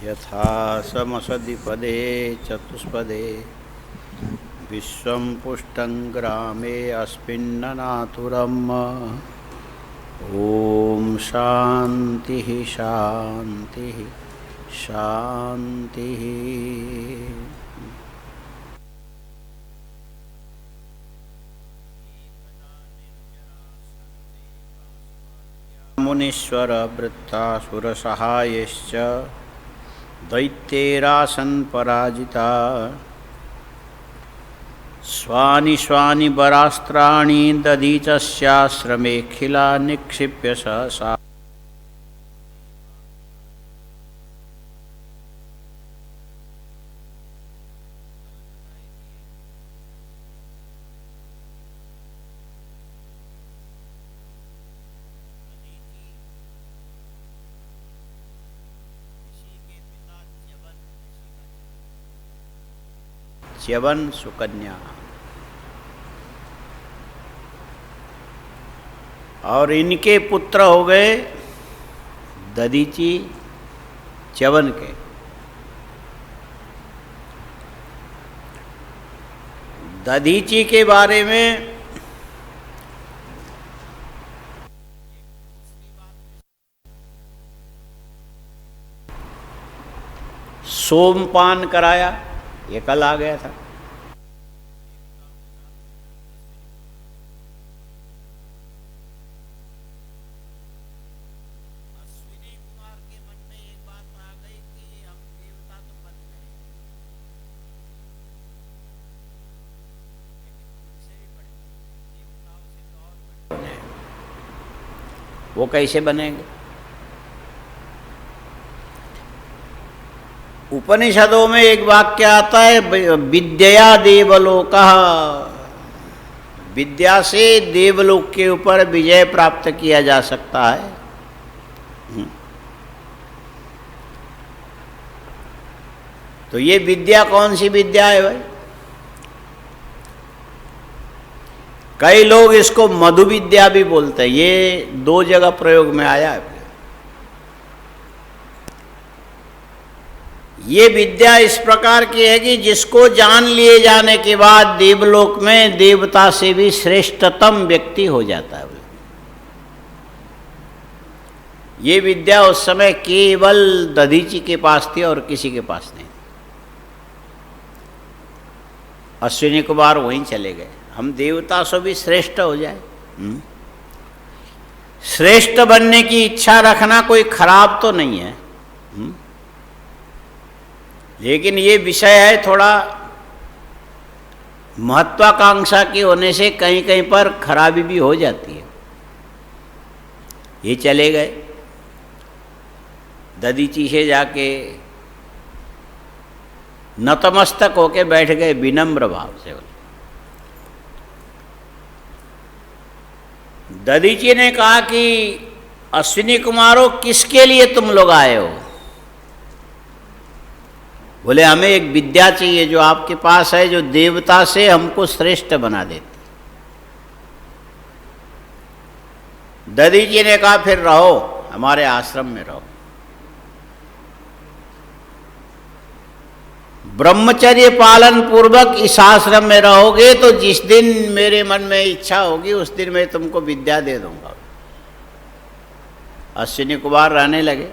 यथा समसदिपदे चतुष्पदे विश्वं पुष्टं ग्रामे अस्मिन्ननातुरम्। ॐ शान्तिः शान्तिः शान्तिः। मुनीश्वर वृत्तासुरसहायश्च दैत्यैरासन् पराजिता। स्वानि स्वानि बरास्त्राणि दधीचस्याश्रमेऽखिला निक्षिप्य सहसा। च्यवन सुकन्या और इनके पुत्र हो गए दधीची च्यवन के। दधीची के बारे में सोमपान कराया, ये कल आ गया था। अश्विनी कुमार के मन में एक बात आ गई कि हम देवता तो बन गए, लेकिन उनसे भी बड़े देवताओं से तो और बड़े बने। वो कैसे बनेंगे? उपनिषदों में एक वाक्य आता है, विद्या देवलोकः। विद्या से देवलोक के ऊपर विजय प्राप्त किया जा सकता है। तो ये विद्या कौन सी विद्या है भाई? कई लोग इसको मधु विद्या भी बोलते हैं। ये दो जगह प्रयोग में आया है। ये विद्या इस प्रकार की है कि जिसको जान लिए जाने के बाद देवलोक में देवता से भी श्रेष्ठतम व्यक्ति हो जाता है। ये विद्या उस समय केवल दधीची के पास थी और किसी के पास नहीं। अश्विनी कुमार वहीं चले गए, हम देवता से भी श्रेष्ठ हो जाए। श्रेष्ठ बनने की इच्छा रखना कोई खराब तो नहीं है, लेकिन ये विषय है थोड़ा महत्वाकांक्षा की होने से कहीं कहीं पर खराबी भी हो जाती है। ये चले गए, दधीची से जाके नतमस्तक होके बैठ गए विनम्र भाव से। दधीची ने कहा कि अश्विनी कुमारों, किसके लिए तुम लोग आए हो? बोले हमें एक विद्या चाहिए जो आपके पास है, जो देवता से हमको श्रेष्ठ बना देती। दधीची ने कहा फिर रहो, हमारे आश्रम में रहो। ब्रह्मचर्य पालन पूर्वक इस आश्रम में रहोगे तो जिस दिन मेरे मन में इच्छा होगी उस दिन मैं तुमको विद्या दे दूंगा। अश्विनी कुमार रहने लगे।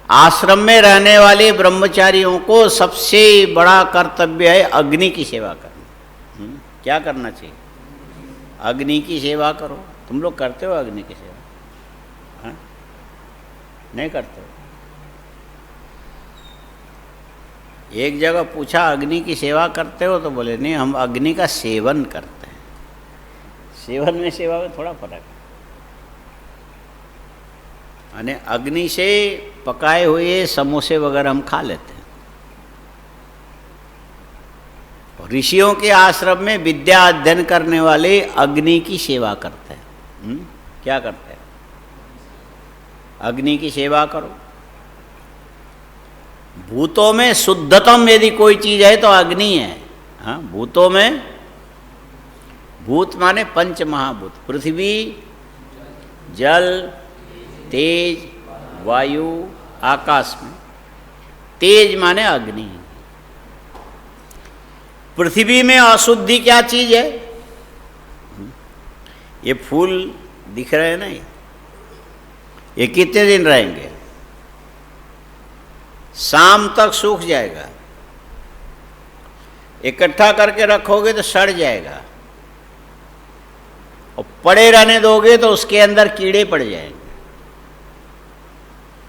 आश्रम में रहने वाले ब्रह्मचारियों को सबसे बड़ा कर्तव्य है अग्नि की सेवा करना। क्या करना चाहिए? अग्नि की सेवा करो। तुम लोग करते हो अग्नि की सेवा? हाँ? नहीं करते हो? एक जगह पूछा अग्नि की सेवा करते हो तो बोले नहीं, हम अग्नि का सेवन करते हैं। सेवन में सेवा में थोड़ा फर्क है। यानी अग्नि से पकाए हुए समोसे वगैरह हम खा लेते हैं। ऋषियों के आश्रम में विद्या अध्ययन करने वाले अग्नि की सेवा करते हैं। क्या करते हैं? अग्नि की सेवा करो। भूतों में शुद्धतम यदि कोई चीज है तो अग्नि है। हाँ, भूतों में, भूत माने पंच महाभूत, पृथ्वी, जल, तेज, वायु, आकाश में। तेज माने अग्नि। पृथ्वी में अशुद्धि क्या चीज है? ये फूल दिख रहे हैं ना, ये कितने दिन रहेंगे? शाम तक सूख जाएगा। इकट्ठा करके रखोगे तो सड़ जाएगा, और पड़े रहने दोगे तो उसके अंदर कीड़े पड़ जाएंगे।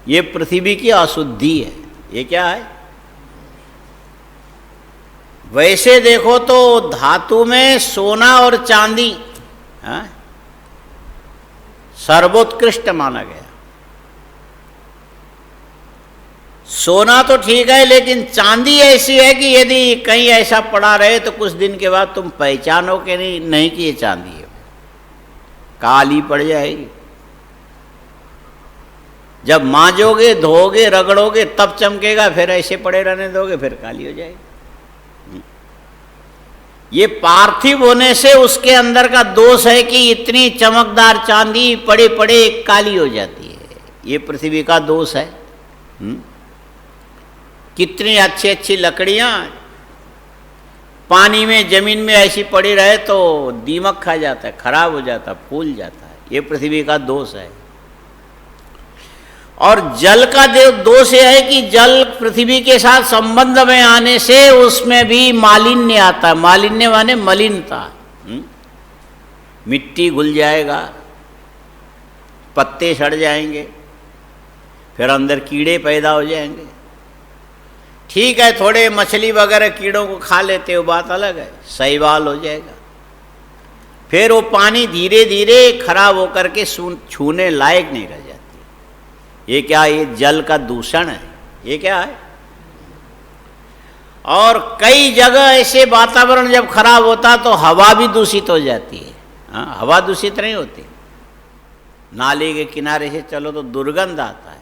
ये पृथ्वी की अशुद्धि है। ये क्या है? वैसे देखो तो धातु में सोना और चांदी सर्वोत्कृष्ट माना गया। सोना तो ठीक है, लेकिन चांदी ऐसी है कि यदि कहीं ऐसा पड़ा रहे तो कुछ दिन के बाद तुम पहचानो कि नहीं कि ये चांदी है, काली पड़ जाएगी। जब मांजोगे, धोगे, रगड़ोगे तब चमकेगा, फिर ऐसे पड़े रहने दोगे फिर काली हो जाएगी। ये पार्थिव होने से उसके अंदर का दोष है कि इतनी चमकदार चांदी पड़े पड़े काली हो जाती है। ये पृथ्वी का दोष है। कितनी अच्छी अच्छी लकड़ियां पानी में, जमीन में ऐसी पड़ी रहे तो दीमक खा जाता है, खराब हो जाता है, फूल जाता है। ये पृथ्वी का दोष है। और जल का दोष यह है कि जल पृथ्वी के साथ संबंध में आने से उसमें भी मालिन्य आता है। मालिन्य माने मलिनता। मिट्टी घुल जाएगा, पत्ते सड़ जाएंगे, फिर अंदर कीड़े पैदा हो जाएंगे। ठीक है, थोड़े मछली वगैरह कीड़ों को खा लेते हो, बात अलग है, शैवाल हो जाएगा। फिर वो पानी धीरे धीरे खराब होकर के छूने लायक नहीं रह जाती। ये क्या? ये जल का दूषण है। ये क्या है? और कई जगह ऐसे वातावरण जब खराब होता तो हवा भी दूषित हो जाती है। हवा दूषित नहीं होती। नाले के किनारे से चलो तो दुर्गंध आता है।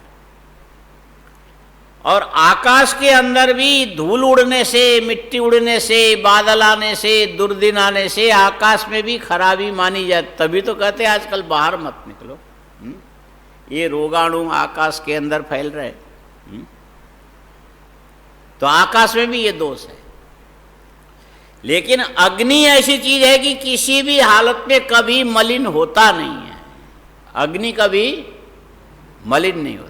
और आकाश के अंदर भी धूल उड़ने से, मिट्टी उड़ने से, बादल आने से, दुर्दिन आने से आकाश में भी खराबी मानी जाती। तभी तो कहते हैं आजकल बाहर मत निकलो, ये रोगाणु आकाश के अंदर फैल रहे। तो आकाश में भी ये दोष है। लेकिन अग्नि ऐसी चीज है कि किसी भी हालत में कभी मलिन होता नहीं है। अग्नि कभी मलिन नहीं होता।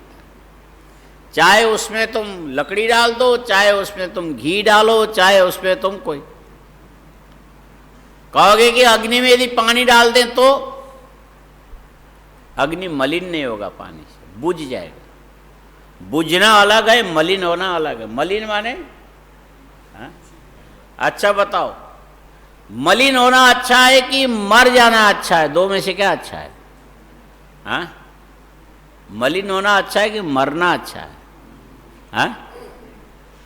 चाहे उसमें तुम लकड़ी डाल दो, चाहे उसमें तुम घी डालो, चाहे उसमें तुम कोई कहोगे कि अग्नि में यदि पानी डाल दें तो अग्नि मलिन नहीं होगा, पानी से बुझ जाएगा। बुझना अलग है, मलिन होना अलग है। मलिन माने अच्छा बताओ, मलिन होना अच्छा है कि मर जाना अच्छा है? दो में से क्या अच्छा है? मलिन होना अच्छा है कि मरना अच्छा है?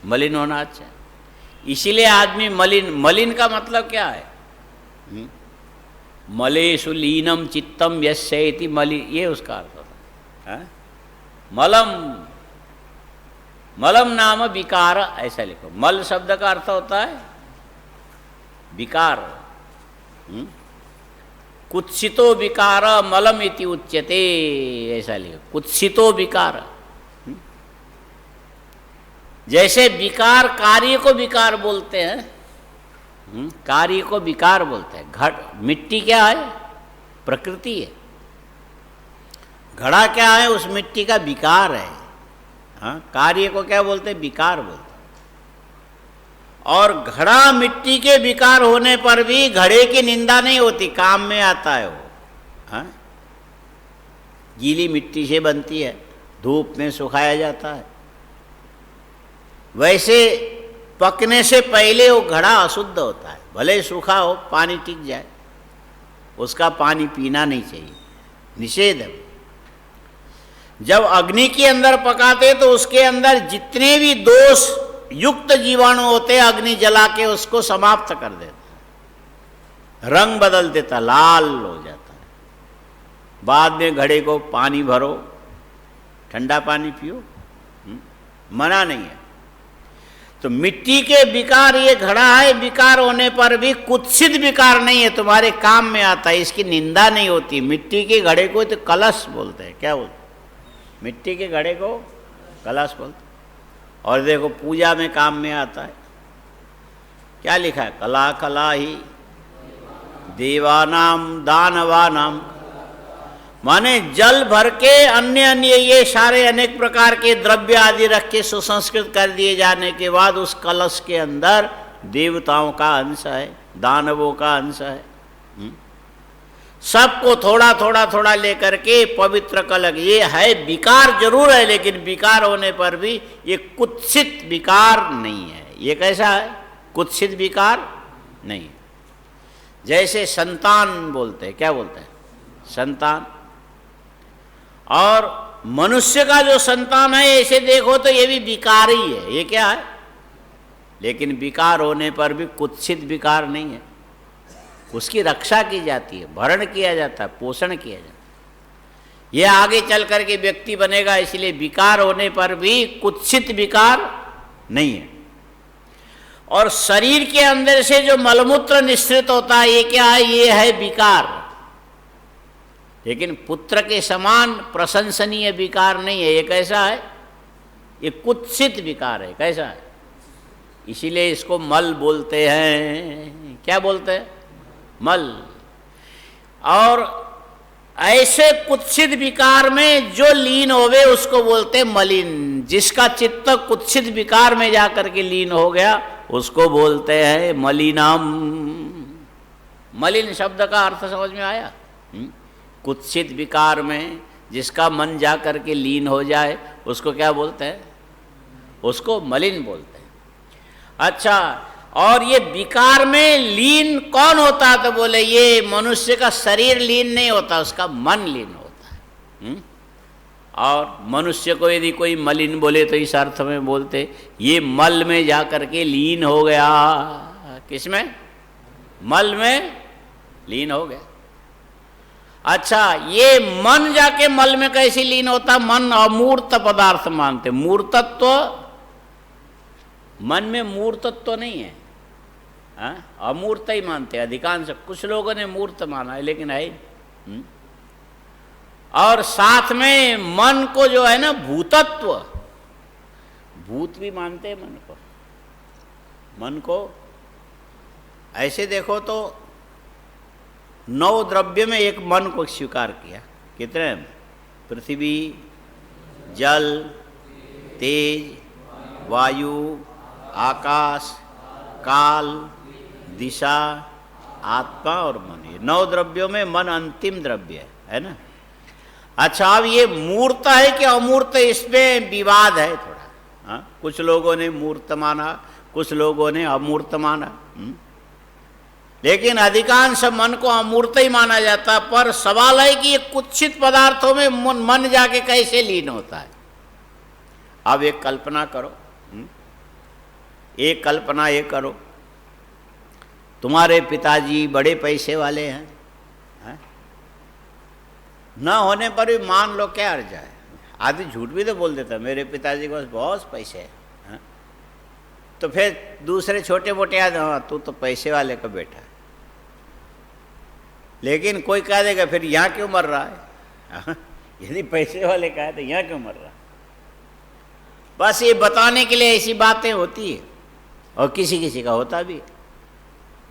मलिन होना अच्छा है। इसीलिए आदमी मलिन का मतलब क्या है? मलेषु लीनम चित्तम यस्येति मलिन, ये उसका अर्थ होता है। मलम नाम विकार, ऐसा लिखो। मल शब्द का अर्थ होता है विकार। कुत्सितो विकार मलम इति उच्यते, ऐसा लिखो। कुत्सितो विकार। जैसे विकार, कार्य को विकार बोलते हैं, कार्य को विकार बोलते हैं। घट, मिट्टी क्या है? प्रकृति है। घड़ा क्या है? उस मिट्टी का विकार है। कार्य को क्या बोलते हैं? विकार बोलते हैं। और घड़ा मिट्टी के विकार होने पर भी घड़े की निंदा नहीं होती, काम में आता है वो। गीली मिट्टी से बनती है, धूप में सुखाया जाता है। वैसे पकने से पहले वो घड़ा अशुद्ध होता है, भले सूखा हो, पानी टिक जाए, उसका पानी पीना नहीं चाहिए, निषेध है। जब अग्नि के अंदर पकाते तो उसके अंदर जितने भी दोष युक्त जीवाणु होते अग्नि जला के उसको समाप्त कर देता, रंग बदल देता, लाल हो जाता है। बाद में घड़े को पानी भरो, ठंडा पानी पियो, मना नहीं है। तो मिट्टी के विकार ये घड़ा है, विकार होने पर भी कुत्सित विकार नहीं है, तुम्हारे काम में आता है, इसकी निंदा नहीं होती। मिट्टी के घड़े को तो कलश बोलते हैं। क्या बोलते? मिट्टी के घड़े को कलश बोलते। और देखो पूजा में काम में आता है, क्या लिखा है? कला कला ही देवानाम दानवानाम, माने जल भर के अन्य अन्य ये सारे अनेक प्रकार के द्रव्य आदि रख के सुसंस्कृत कर दिए जाने के बाद उस कलश के अंदर देवताओं का अंश है, दानवों का अंश है। सबको थोड़ा थोड़ा थोड़ा लेकर के पवित्र कलश, ये है विकार जरूर है, लेकिन विकार होने पर भी ये कुत्सित विकार नहीं है। ये कैसा है? कुत्सित विकार नहीं। जैसे संतान बोलते हैं, क्या बोलते हैं? संतान। और मनुष्य का जो संतान है ऐसे देखो तो ये भी विकार ही है। ये क्या है? लेकिन विकार होने पर भी कुत्सित विकार नहीं है, उसकी रक्षा की जाती है, भरण किया जाता है, पोषण किया जाता है। यह आगे चल करके व्यक्ति बनेगा, इसलिए विकार होने पर भी कुत्सित विकार नहीं है। और शरीर के अंदर से जो मलमूत्र निश्रित होता है, ये क्या है? ये है विकार। लेकिन पुत्र के समान प्रशंसनीय विकार नहीं है। ये कैसा है? ये कुत्सित विकार है। कैसा है? इसीलिए इसको मल बोलते हैं। क्या बोलते हैं? मल। और ऐसे कुत्सित विकार में जो लीन होवे उसको बोलते हैं मलिन। जिसका चित्त कुत्सित विकार में जाकर के लीन हो गया उसको बोलते हैं मलिनम। मलिन शब्द का अर्थ समझ में आया? कुत्सित विकार में जिसका मन जाकर के लीन हो जाए उसको क्या बोलते हैं? उसको मलिन बोलते हैं। अच्छा, और ये विकार में लीन कौन होता है? तो बोले ये मनुष्य का शरीर लीन नहीं होता, उसका मन लीन होता है। और मनुष्य को यदि कोई मलिन बोले तो इस अर्थ में बोलते ये मल में जाकर के लीन हो गया। किसमें? मल में लीन हो गया। अच्छा, ये मन जाके मल में कैसे लीन होता? मन अमूर्त पदार्थ मानते। मूर्तत्व, मन में मूर्तत्व नहीं है, अमूर्त ही मानते अधिकांश। कुछ लोगों ने मूर्त माना है, लेकिन है। और साथ में मन को जो है ना भूतत्व, भूत भी मानते हैं मन को। मन को ऐसे देखो तो 9 द्रव्य में एक मन को स्वीकार किया। कितने? पृथ्वी, जल, तेज, वायु, आकाश, काल, दिशा, आत्मा और मन। ये 9 द्रव्यों में मन अंतिम द्रव्य है ना। अच्छा, अब ये मूर्त है कि अमूर्त, इसमें विवाद है थोड़ा। हाँ, कुछ लोगों ने मूर्त माना, कुछ लोगों ने अमूर्त माना। लेकिन अधिकांश मन को अमूर्त ही माना जाता। पर सवाल है कि ये कुत्सित पदार्थों में मन जाके कैसे लीन होता है। अब एक कल्पना करो, एक कल्पना ये करो, तुम्हारे पिताजी बड़े पैसे वाले हैं, न होने पर भी मान लो क्या अर्ज है, आदमी झूठ भी तो बोल देता मेरे पिताजी के पास बहुत पैसे हैं। तो फिर दूसरे छोटे मोटे आदमी, तू तो पैसे वाले का बेटा है। लेकिन कोई कह देगा फिर यहाँ क्यों मर रहा है? यदि पैसे वाले का है तो यहाँ क्यों मर रहा है? बस ये बताने के लिए ऐसी बातें होती है। और किसी किसी का होता भी,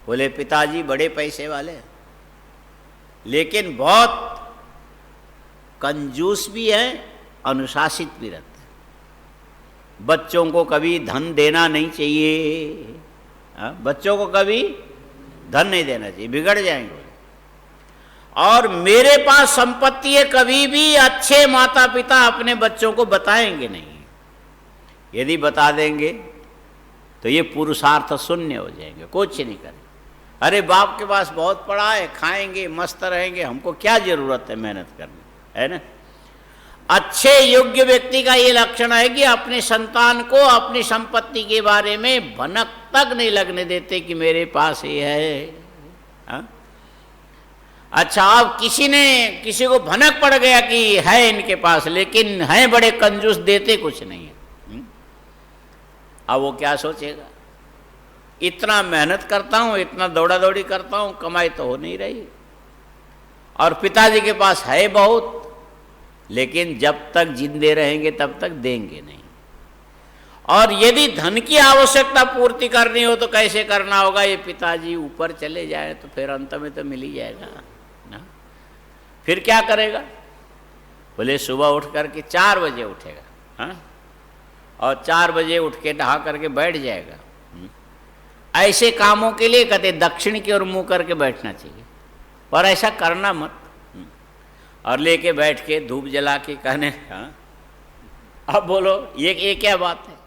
बोले पिताजी बड़े पैसे वाले, लेकिन बहुत कंजूस भी हैं, अनुशासित भी रहते हैं। बच्चों को कभी धन देना नहीं चाहिए। बच्चों को कभी धन नहीं देना चाहिए, बिगड़ जाएंगे। और मेरे पास संपत्ति है, कभी भी अच्छे माता पिता अपने बच्चों को बताएंगे नहीं। यदि बता देंगे तो ये पुरुषार्थ शून्य हो जाएंगे, कुछ नहीं करेंगे। अरे बाप के पास बहुत पड़ा है, खाएंगे मस्त रहेंगे, हमको क्या जरूरत है मेहनत करने, है ना। अच्छे योग्य व्यक्ति का ये लक्षण है कि अपने संतान को अपनी संपत्ति के बारे में भनक तक नहीं लगने देते कि मेरे पास ये है। हा? अच्छा, अब किसी को भनक पड़ गया कि है इनके पास, लेकिन हैं बड़े कंजूस, देते कुछ नहीं है। अब वो क्या सोचेगा? इतना मेहनत करता हूँ, इतना दौड़ा दौड़ी करता हूँ, कमाई तो हो नहीं रही, और पिताजी के पास है बहुत, लेकिन जब तक जिंदे रहेंगे तब तक देंगे नहीं। और यदि धन की आवश्यकता पूर्ति करनी हो तो कैसे करना होगा? ये पिताजी ऊपर चले जाए तो फिर अंत में तो मिल ही जाएगा ना। फिर क्या करेगा? बोले सुबह उठ करके 4 बजे उठेगा, हाँ, और 4 बजे उठ के नहा करके बैठ जाएगा। ऐसे कामों के लिए कहते दक्षिण की ओर मुंह करके बैठना चाहिए, पर ऐसा करना मत। और लेके बैठ के धूप जला के कहने, हाँ अब बोलो ये क्या बात है?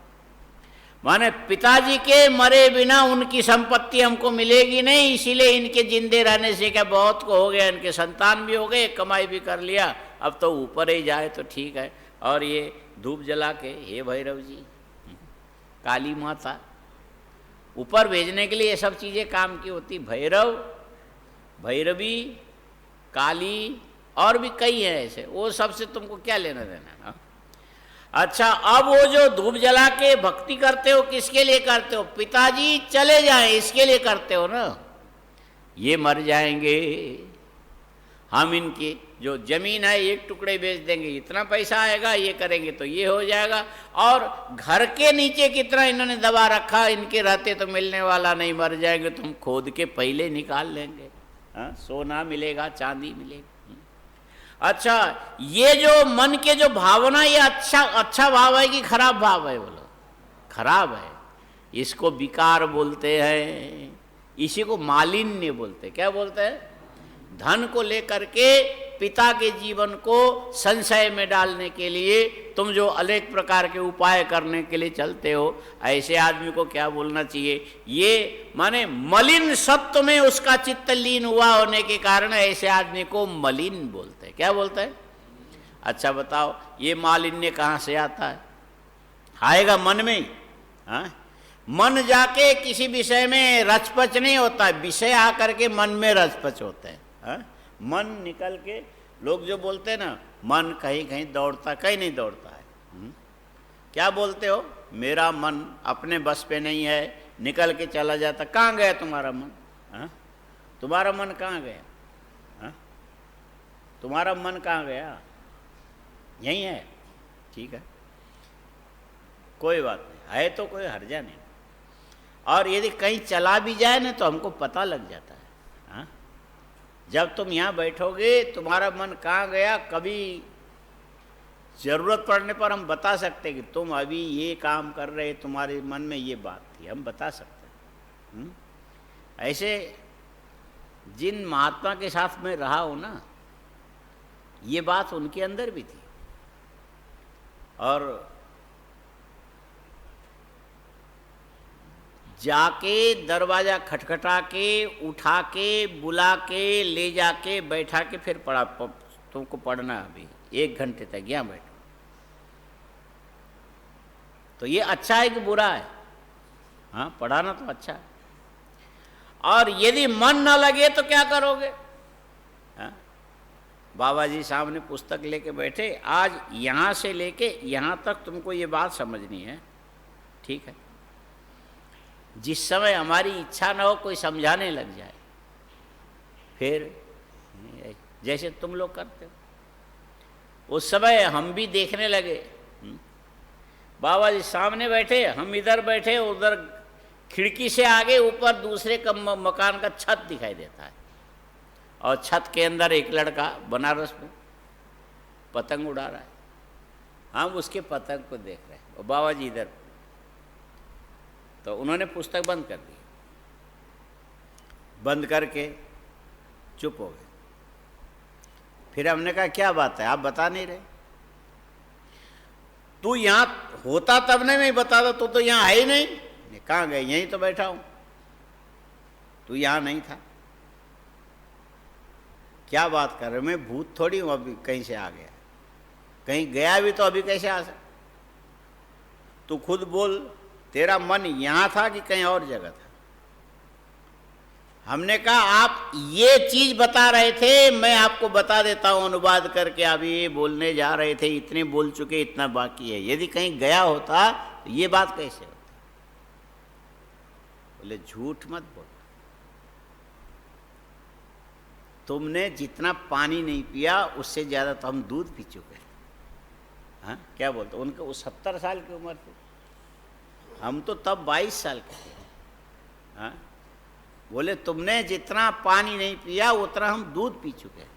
माने पिताजी के मरे बिना उनकी संपत्ति हमको मिलेगी नहीं, इसीलिए इनके जिंदे रहने से क्या बहुत को हो गया, इनके संतान भी हो गए, कमाई भी कर लिया, अब तो ऊपर ही जाए तो ठीक है। और ये धूप जला के, हे भैरव जी, काली माता, ऊपर भेजने के लिए ये सब चीज़ें काम की होती। भैरव, भैरवी, काली और भी कई हैं ऐसे, वो सबसे तुमको क्या लेना देना ना। अच्छा, अब वो जो धूप जला के भक्ति करते हो, किसके लिए करते हो? पिताजी चले जाएं इसके लिए करते हो ना। ये मर जाएंगे, हम इनकी जो जमीन है एक टुकड़े बेच देंगे, इतना पैसा आएगा, ये करेंगे तो ये हो जाएगा। और घर के नीचे कितना इन्होंने दबा रखा, इनके रहते तो मिलने वाला नहीं, मर जाएंगे तो हम खोद के पहले निकाल लेंगे, हाँ, सोना मिलेगा, चांदी मिलेगी। अच्छा, ये जो मन के जो भावना, ये अच्छा भाव है कि खराब भाव है? बोलो खराब है। इसको विकार बोलते हैं, इसी को मालिन्य बोलते हैं। क्या बोलते हैं? धन को लेकर के पिता के जीवन को संशय में डालने के लिए तुम जो अनेक प्रकार के उपाय करने के लिए चलते हो, ऐसे आदमी को क्या बोलना चाहिए? ये माने मलिन सत्व में उसका चित्त लीन हुआ होने के कारण ऐसे आदमी को मलिन बोलते हैं। क्या बोलते हैं? अच्छा बताओ, ये मालिन्य कहाँ से आता है? आएगा मन में ही, हाँ? मन जाके किसी विषय में रचपच नहीं होता, विषय आकर के मन में रचपच होते हैं, हाँ? मन निकल के, लोग जो बोलते हैं ना, मन कहीं कहीं दौड़ता, कहीं नहीं दौड़ता है। क्या बोलते हो? मेरा मन अपने बस पे नहीं है, निकल के चला जाता। कहाँ गया तुम्हारा मन? हाँ? तुम्हारा मन कहाँ गया? हाँ? तुम्हारा मन कहाँ गया? यहीं है, ठीक है, कोई बात नहीं है, तो कोई हर्जा नहीं। और यदि कहीं चला भी जाए ना तो हमको पता लग जाता है, हाँ? जब तुम यहाँ बैठोगे, तुम्हारा मन कहाँ गया, कभी जरूरत पड़ने पर हम बता सकते कि तुम अभी ये काम कर रहे, तुम्हारे मन में ये बात थी, हम बता सकते हैं। ऐसे जिन महात्मा के साथ में रहा हो ना, ये बात उनके अंदर भी थी। और जाके दरवाज़ा खटखटा के, उठा के, बुला के, ले जाके बैठा के फिर पढ़ा, तुमको पढ़ना अभी 1 घंटे तक यहाँ बैठो। तो ये अच्छा है कि बुरा है? हाँ, पढ़ाना तो अच्छा है। और यदि मन न लगे तो क्या करोगे? हाँ? बाबा जी सामने पुस्तक लेके बैठे, आज यहाँ से लेके यहाँ तक तुमको ये बात समझनी है, ठीक है? जिस समय हमारी इच्छा न हो कोई समझाने लग जाए, फिर जैसे तुम लोग करते हो, उस समय हम भी देखने लगे। बाबा जी सामने बैठे, हम इधर बैठे, उधर खिड़की से आगे ऊपर दूसरे मकान का छत दिखाई देता है, और छत के अंदर एक लड़का बनारस में पतंग उड़ा रहा है। हम उसके पतंग को देख रहे हैं, और बाबा जी इधर। तो उन्होंने पुस्तक बंद कर दी, बंद करके चुप हो गए। फिर हमने कहा क्या बात है, आप बता नहीं रहे? तू यहाँ होता तब नहीं मैं बताता, तू तो यहाँ है ही नहीं। कहाँ गए? यहीं तो बैठा हूँ, तू यहाँ नहीं था। क्या बात कर रहे? मैं भूत थोड़ी हूँ, अभी कहीं से आ गया, कहीं गया भी तो अभी कैसे आ सकता? तू खुद बोल, तेरा मन यहाँ था कि कहीं और जगह था? हमने कहा आप ये चीज बता रहे थे, मैं आपको बता देता हूँ अनुवाद करके, आप ये बोलने जा रहे थे, इतने बोल चुके, इतना बाकी है। यदि कहीं गया होता तो ये बात कैसे होती? बोले झूठ मत बोल, तुमने जितना पानी नहीं पिया उससे ज़्यादा तो हम दूध पी चुके हैं। हाँ, क्या बोलते? उनके 70 साल की उम्र थी, हम तो तब 22 साल के थे। हाँ, बोले तुमने जितना पानी नहीं पिया उतना हम दूध पी चुके हैं,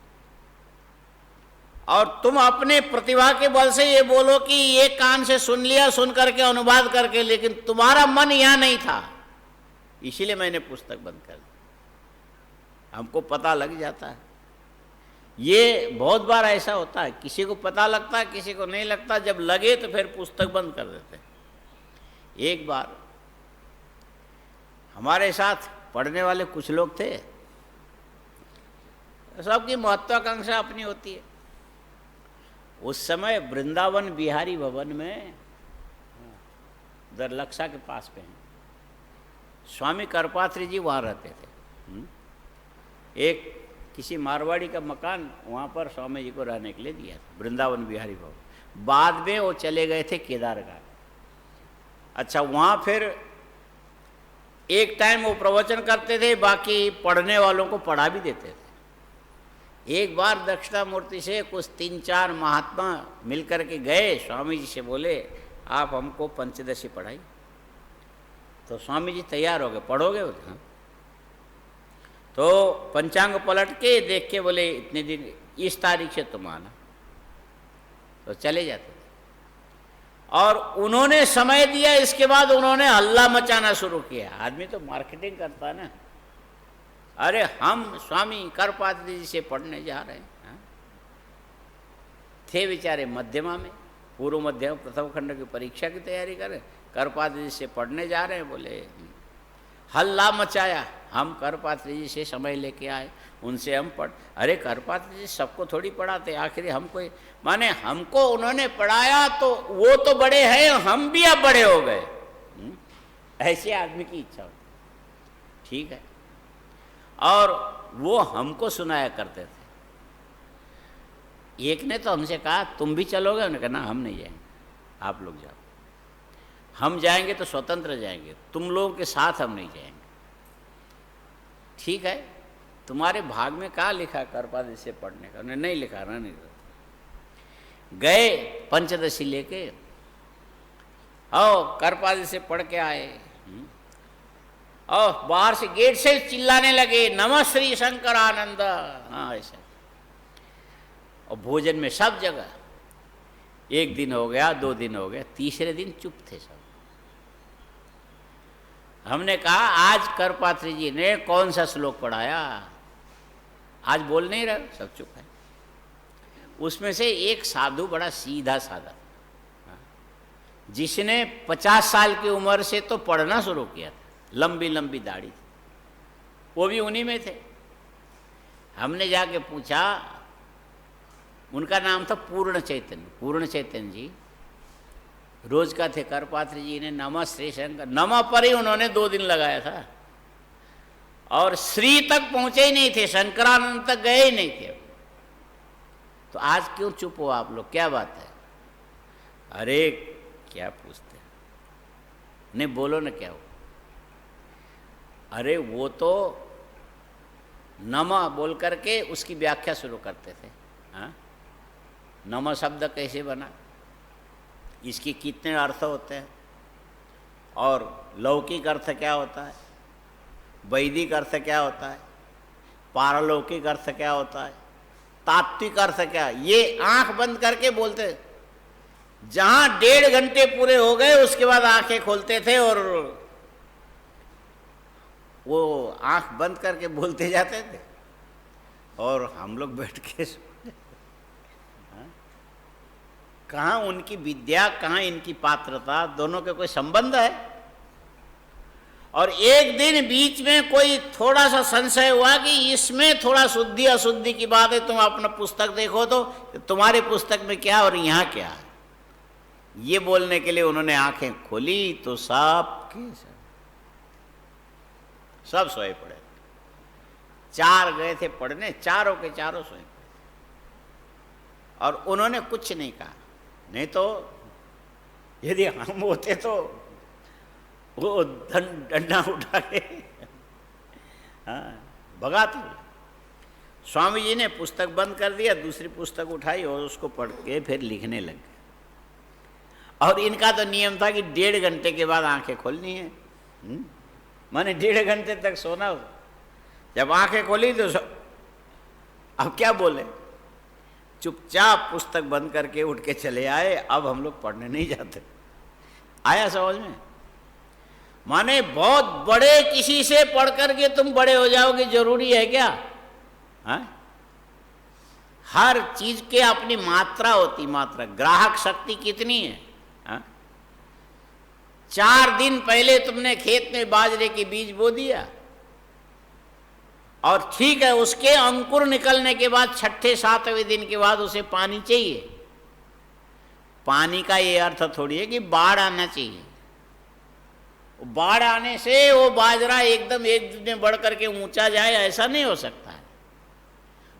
और तुम अपने प्रतिभा के बल से ये बोलो कि ये कान से सुन लिया, सुन करके अनुवाद करके, लेकिन तुम्हारा मन यहां नहीं था, इसीलिए मैंने पुस्तक बंद कर दी। हमको पता लग जाता है। ये बहुत बार ऐसा होता है, किसी को पता लगता है, किसी को नहीं लगता। जब लगे तो फिर पुस्तक बंद कर देते हैं। एक बार हमारे साथ पढ़ने वाले कुछ लोग थे, सबकी महत्वाकांक्षा अपनी होती है। उस समय वृंदावन बिहारी भवन में दरलक्षा के पास पे हैं, स्वामी करपात्री जी वहाँ रहते थे। एक किसी मारवाड़ी का मकान वहाँ पर स्वामी जी को रहने के लिए दिया था, वृंदावन बिहारी भवन। बाद में वो चले गए थे केदारघाट। अच्छा, वहाँ फिर एक टाइम वो प्रवचन करते थे, बाकी पढ़ने वालों को पढ़ा भी देते थे। एक बार दक्षिणामूर्ति से कुछ 3-4 महात्मा मिलकर के गए, स्वामी जी से बोले आप हमको पंचदशी पढ़ाई। तो स्वामी जी तैयार हो गए, पढ़ोगे? हाँ। तो पंचांग पलट के देख के बोले इतने दिन इस तारीख से तुम आना, तो चले जाते थे। और उन्होंने समय दिया, इसके बाद उन्होंने हल्ला मचाना शुरू किया। आदमी तो मार्केटिंग करता है ना, अरे हम स्वामी करपात्री जी से पढ़ने जा रहे हैं। हाँ? थे बेचारे मध्यमा में, पूर्व मध्यमा प्रथम खंड की परीक्षा की तैयारी करें, करपात्री जी से पढ़ने जा रहे हैं। बोले हल्ला मचाया, हम करपात्री जी से समय लेके आए, उनसे हम पढ़। अरे करपात्री जी सबको थोड़ी पढ़ाते, आखिर हमको, माने हमको उन्होंने पढ़ाया तो वो तो बड़े हैं, हम भी अब बड़े हो गए। ऐसे आदमी की इच्छा होती, ठीक है। और वो हमको सुनाया करते थे। एक ने तो हमसे कहा तुम भी चलोगे? उन्होंने कहा ना, हम नहीं जाएंगे, आप लोग जाओ। हम जाएंगे तो स्वतंत्र जाएंगे, तुम लोगों के साथ हम नहीं जाएंगे। ठीक है, तुम्हारे भाग में कहाँ लिखा करपात्री से पढ़ने का? उन्होंने नहीं लिखा, नहीं गए पंचदशी लेके, आओ करपात्री से पढ़ के आए। और बाहर से गेट से चिल्लाने लगे नमः श्री शंकरानंद। हाँ ऐसा। और भोजन में सब जगह, एक दिन हो गया, 2 दिन हो गया, तीसरे दिन चुप थे सब। हमने कहा आज करपात्री जी ने कौन सा श्लोक पढ़ाया? आज बोल नहीं रहे, सब चुप है। उसमें से एक साधु बड़ा सीधा साधा, जिसने 50 साल की उम्र से तो पढ़ना शुरू किया था, लंबी लंबी दाढ़ी, वो भी उन्हीं में थे। हमने जाके पूछा, उनका नाम था पूर्ण चैतन्य जी। रोज का थे करपात्री जी ने नमः श्री शंकर, नमः पर ही उन्होंने 2 दिन लगाया था, और श्री तक पहुंचे ही नहीं थे, शंकरानंद तक गए ही नहीं थे। तो आज क्यों चुप हो आप लोग, क्या बात है? अरे क्या पूछते हैं, नहीं बोलो ना क्या हो। अरे वो तो नमः बोल करके उसकी व्याख्या शुरू करते थे। हाँ, नमः शब्द कैसे बना, इसके कितने अर्थ होते हैं, और लौकिक अर्थ क्या होता है, वैदिक अर्थ क्या होता है, पारलौकिक अर्थ क्या होता है, तात्विक अर्थ क्या, ये आंख बंद करके बोलते। जहां 1.5 घंटे पूरे हो गए उसके बाद आंखें खोलते थे और वो आंख बंद करके बोलते जाते थे, और हम लोग बैठ के कहाँ उनकी विद्या, कहाँ इनकी पात्रता, दोनों के कोई संबंध है? और एक दिन बीच में कोई थोड़ा सा संशय हुआ कि इसमें थोड़ा शुद्धि अशुद्धि की बात है, तुम अपना पुस्तक देखो तो तुम्हारी पुस्तक में क्या और यहाँ क्या है, ये बोलने के लिए उन्होंने आंखें खोली तो सब सोए पड़े। 4 गए थे पढ़ने, चारों के चारों सोए पड़े, और उन्होंने कुछ नहीं कहा। नहीं तो यदि हम होते तो वो डंडा उठा के हाँ भगाते। स्वामी जी ने पुस्तक बंद कर दिया, दूसरी पुस्तक उठाई और उसको पढ़ के फिर लिखने लग गए। और इनका तो नियम था कि 1.5 घंटे के बाद आंखें खोलनी है। माने 1.5 घंटे तक सोना। जब आंखें खोली तो अब क्या बोले, चुपचाप पुस्तक बंद करके उठ के चले आए, अब हम लोग पढ़ने नहीं जाते। आया समझ में? माने बहुत बड़े किसी से पढ़ करके तुम बड़े हो जाओगे, जरूरी है क्या? हाँ? हर चीज के अपनी मात्रा होती, मात्रा। ग्राहक शक्ति कितनी है? हाँ? 4 दिन पहले तुमने खेत में बाजरे के बीज बो दिया और ठीक है, उसके अंकुर निकलने के बाद 6ठे-7वें दिन के बाद उसे पानी चाहिए। पानी का ये अर्थ थोड़ी है कि बाढ़ आना चाहिए। बाढ़ आने से वो बाजरा एकदम एक दिन में बढ़ करके ऊंचा जाए, ऐसा नहीं हो सकता है।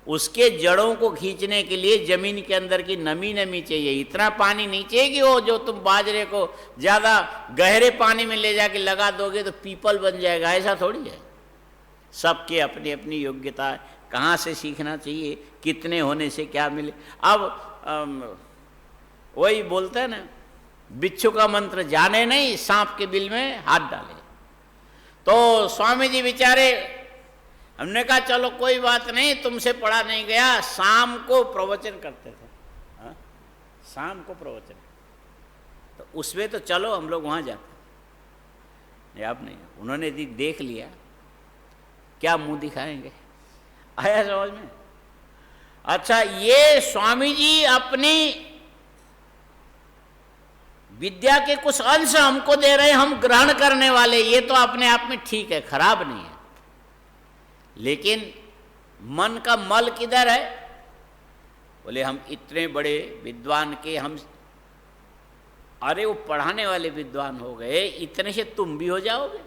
उसके जड़ों को खींचने के लिए जमीन के अंदर की नमी चाहिए। इतना पानी नहीं चाहिए कि वो जो तुम बाजरे को ज़्यादा गहरे पानी में ले जाके लगा दोगे तो पीपल बन जाएगा, ऐसा थोड़ी है। सबके अपनी अपनी योग्यता है, कहाँ से सीखना चाहिए, कितने होने से क्या मिले। अब वही बोलते हैं ना, बिच्छू का मंत्र जाने नहीं, सांप के बिल में हाथ डाले। तो स्वामी जी बेचारे, हमने कहा चलो कोई बात नहीं, तुमसे पढ़ा नहीं गया। शाम को प्रवचन करते थे, हाँ? शाम को प्रवचन, तो उसमें तो चलो हम लोग वहाँ जाते। अब नहीं, उन्होंने देख लिया, क्या मुंह दिखाएंगे। आया समझ में? अच्छा, ये स्वामी जी अपनी विद्या के कुछ अंश हमको दे रहे हैं, हम ग्रहण करने वाले, ये तो अपने आप में ठीक है, खराब नहीं है। लेकिन मन का मल किधर है? बोले हम इतने बड़े विद्वान के हम, अरे वो पढ़ाने वाले विद्वान हो गए, इतने से तुम भी हो जाओगे,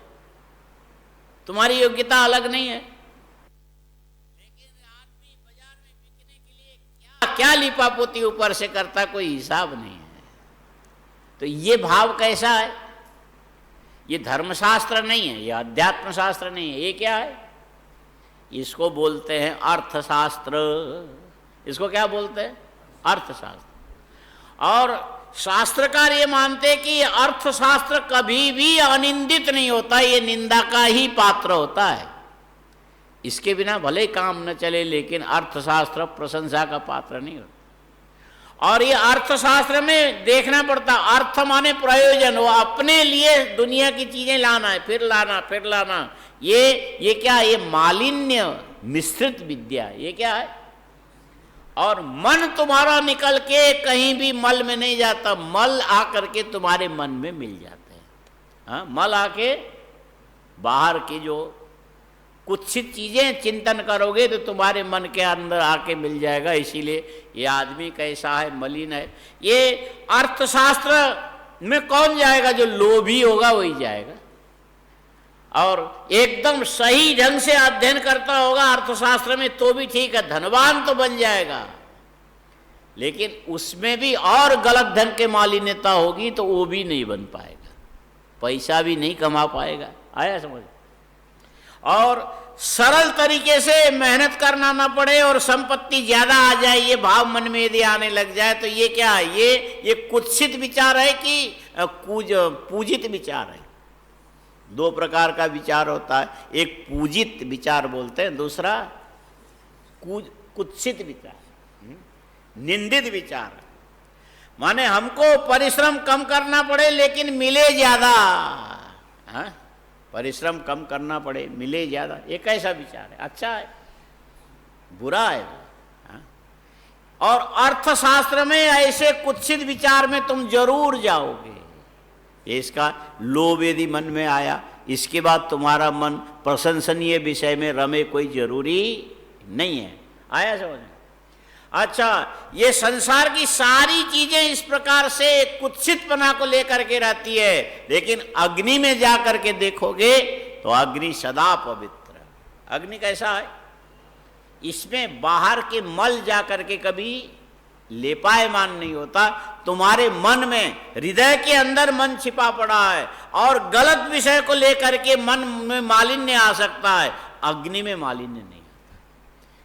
तुम्हारी योग्यता अलग नहीं है। लेकिन आदमी बाजार में बिकने के लिए क्या क्या लिपापोती ऊपर से करता, कोई हिसाब नहीं है। तो ये भाव कैसा है? ये धर्मशास्त्र नहीं है, ये अध्यात्म शास्त्र नहीं है। ये क्या है? इसको बोलते हैं अर्थशास्त्र। इसको क्या बोलते हैं? अर्थशास्त्र। और शास्त्रकार ये मानते कि अर्थशास्त्र कभी भी अनिंदित नहीं होता, ये निंदा का ही पात्र होता है। इसके बिना भले काम न चले, लेकिन अर्थशास्त्र प्रशंसा का पात्र नहीं होता। और ये अर्थशास्त्र में देखना पड़ता, अर्थ माने प्रयोजन, वो अपने लिए दुनिया की चीजें लाना है, फिर लाना। ये क्या? ये मालिन्य मिश्रित विद्या, ये क्या है? और मन तुम्हारा निकल के कहीं भी मल में नहीं जाता, मल आकर के तुम्हारे मन में मिल जाते हैं। हाँ, मल आके बाहर की जो कुत्सित चीजें चिंतन करोगे तो तुम्हारे मन के अंदर आके मिल जाएगा। इसीलिए ये आदमी कैसा है, मलिन है। ये अर्थशास्त्र में कौन जाएगा? जो लोभी होगा वही जाएगा। और एकदम सही ढंग से अध्ययन करता होगा अर्थशास्त्र में तो भी ठीक है, धनवान तो बन जाएगा। लेकिन उसमें भी और गलत ढंग के मालिन्यता होगी तो वो भी नहीं बन पाएगा, पैसा भी नहीं कमा पाएगा। आया समझ? और सरल तरीके से मेहनत करना ना पड़े और संपत्ति ज्यादा आ जाए, ये भाव मन में यदि आने लग जाए तो ये क्या है? ये कुत्सित विचार है कि पूजित विचार है। 2 प्रकार का विचार होता है, एक पूजित विचार बोलते हैं, दूसरा कुत्सित विचार, निंदित विचार। माने हमको परिश्रम कम करना पड़े लेकिन मिले ज्यादा। हाँ, परिश्रम कम करना पड़े मिले ज्यादा, ये कैसा विचार है? अच्छा है, बुरा है? हाँ? और अर्थशास्त्र में ऐसे कुत्सित विचार में तुम जरूर जाओगे। इसका लोभ यदि मन में आया, इसके बाद तुम्हारा मन प्रशंसनीय विषय में रमे, कोई जरूरी नहीं है। आया समझ? अच्छा, ये संसार की सारी चीजें इस प्रकार से कुत्सितपना को लेकर के रहती है, लेकिन अग्नि में जा करके देखोगे तो अग्नि सदा पवित्र है। अग्नि कैसा है? इसमें बाहर के मल जा करके कभी लेपायमान नहीं होता। तुम्हारे मन में, हृदय के अंदर मन छिपा पड़ा है और गलत विषय को लेकर के मन में मालिन्य आ सकता है, अग्नि में मालिन्य नहीं।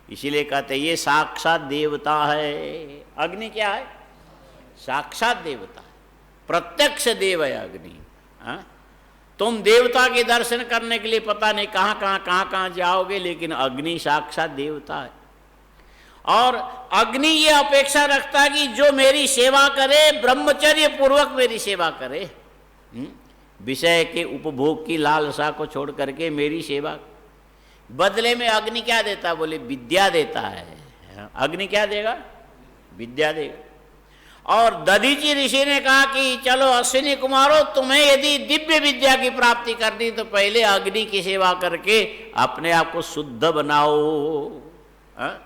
इसीलिए कहते हैं ये साक्षात देवता है। अग्नि क्या है? साक्षात देवता है। प्रत्यक्ष देव है अग्नि। हाँ, तुम देवता के दर्शन करने के लिए पता नहीं कहाँ जाओगे, लेकिन अग्नि साक्षात देवता है। और अग्नि ये अपेक्षा रखता है कि जो मेरी सेवा करे, ब्रह्मचर्य पूर्वक मेरी सेवा करे, विषय के उपभोग की लालसा को छोड़ करके मेरी सेवा। बदले में अग्नि क्या देता? बोले विद्या देता है। अग्नि क्या देगा? विद्या देगा। और दधीचि ऋषि ने कहा कि चलो अश्विनी कुमारों, तुम्हें यदि दिव्य विद्या की प्राप्ति करनी तो पहले अग्नि की सेवा करके अपने आप को शुद्ध बनाओ। हा?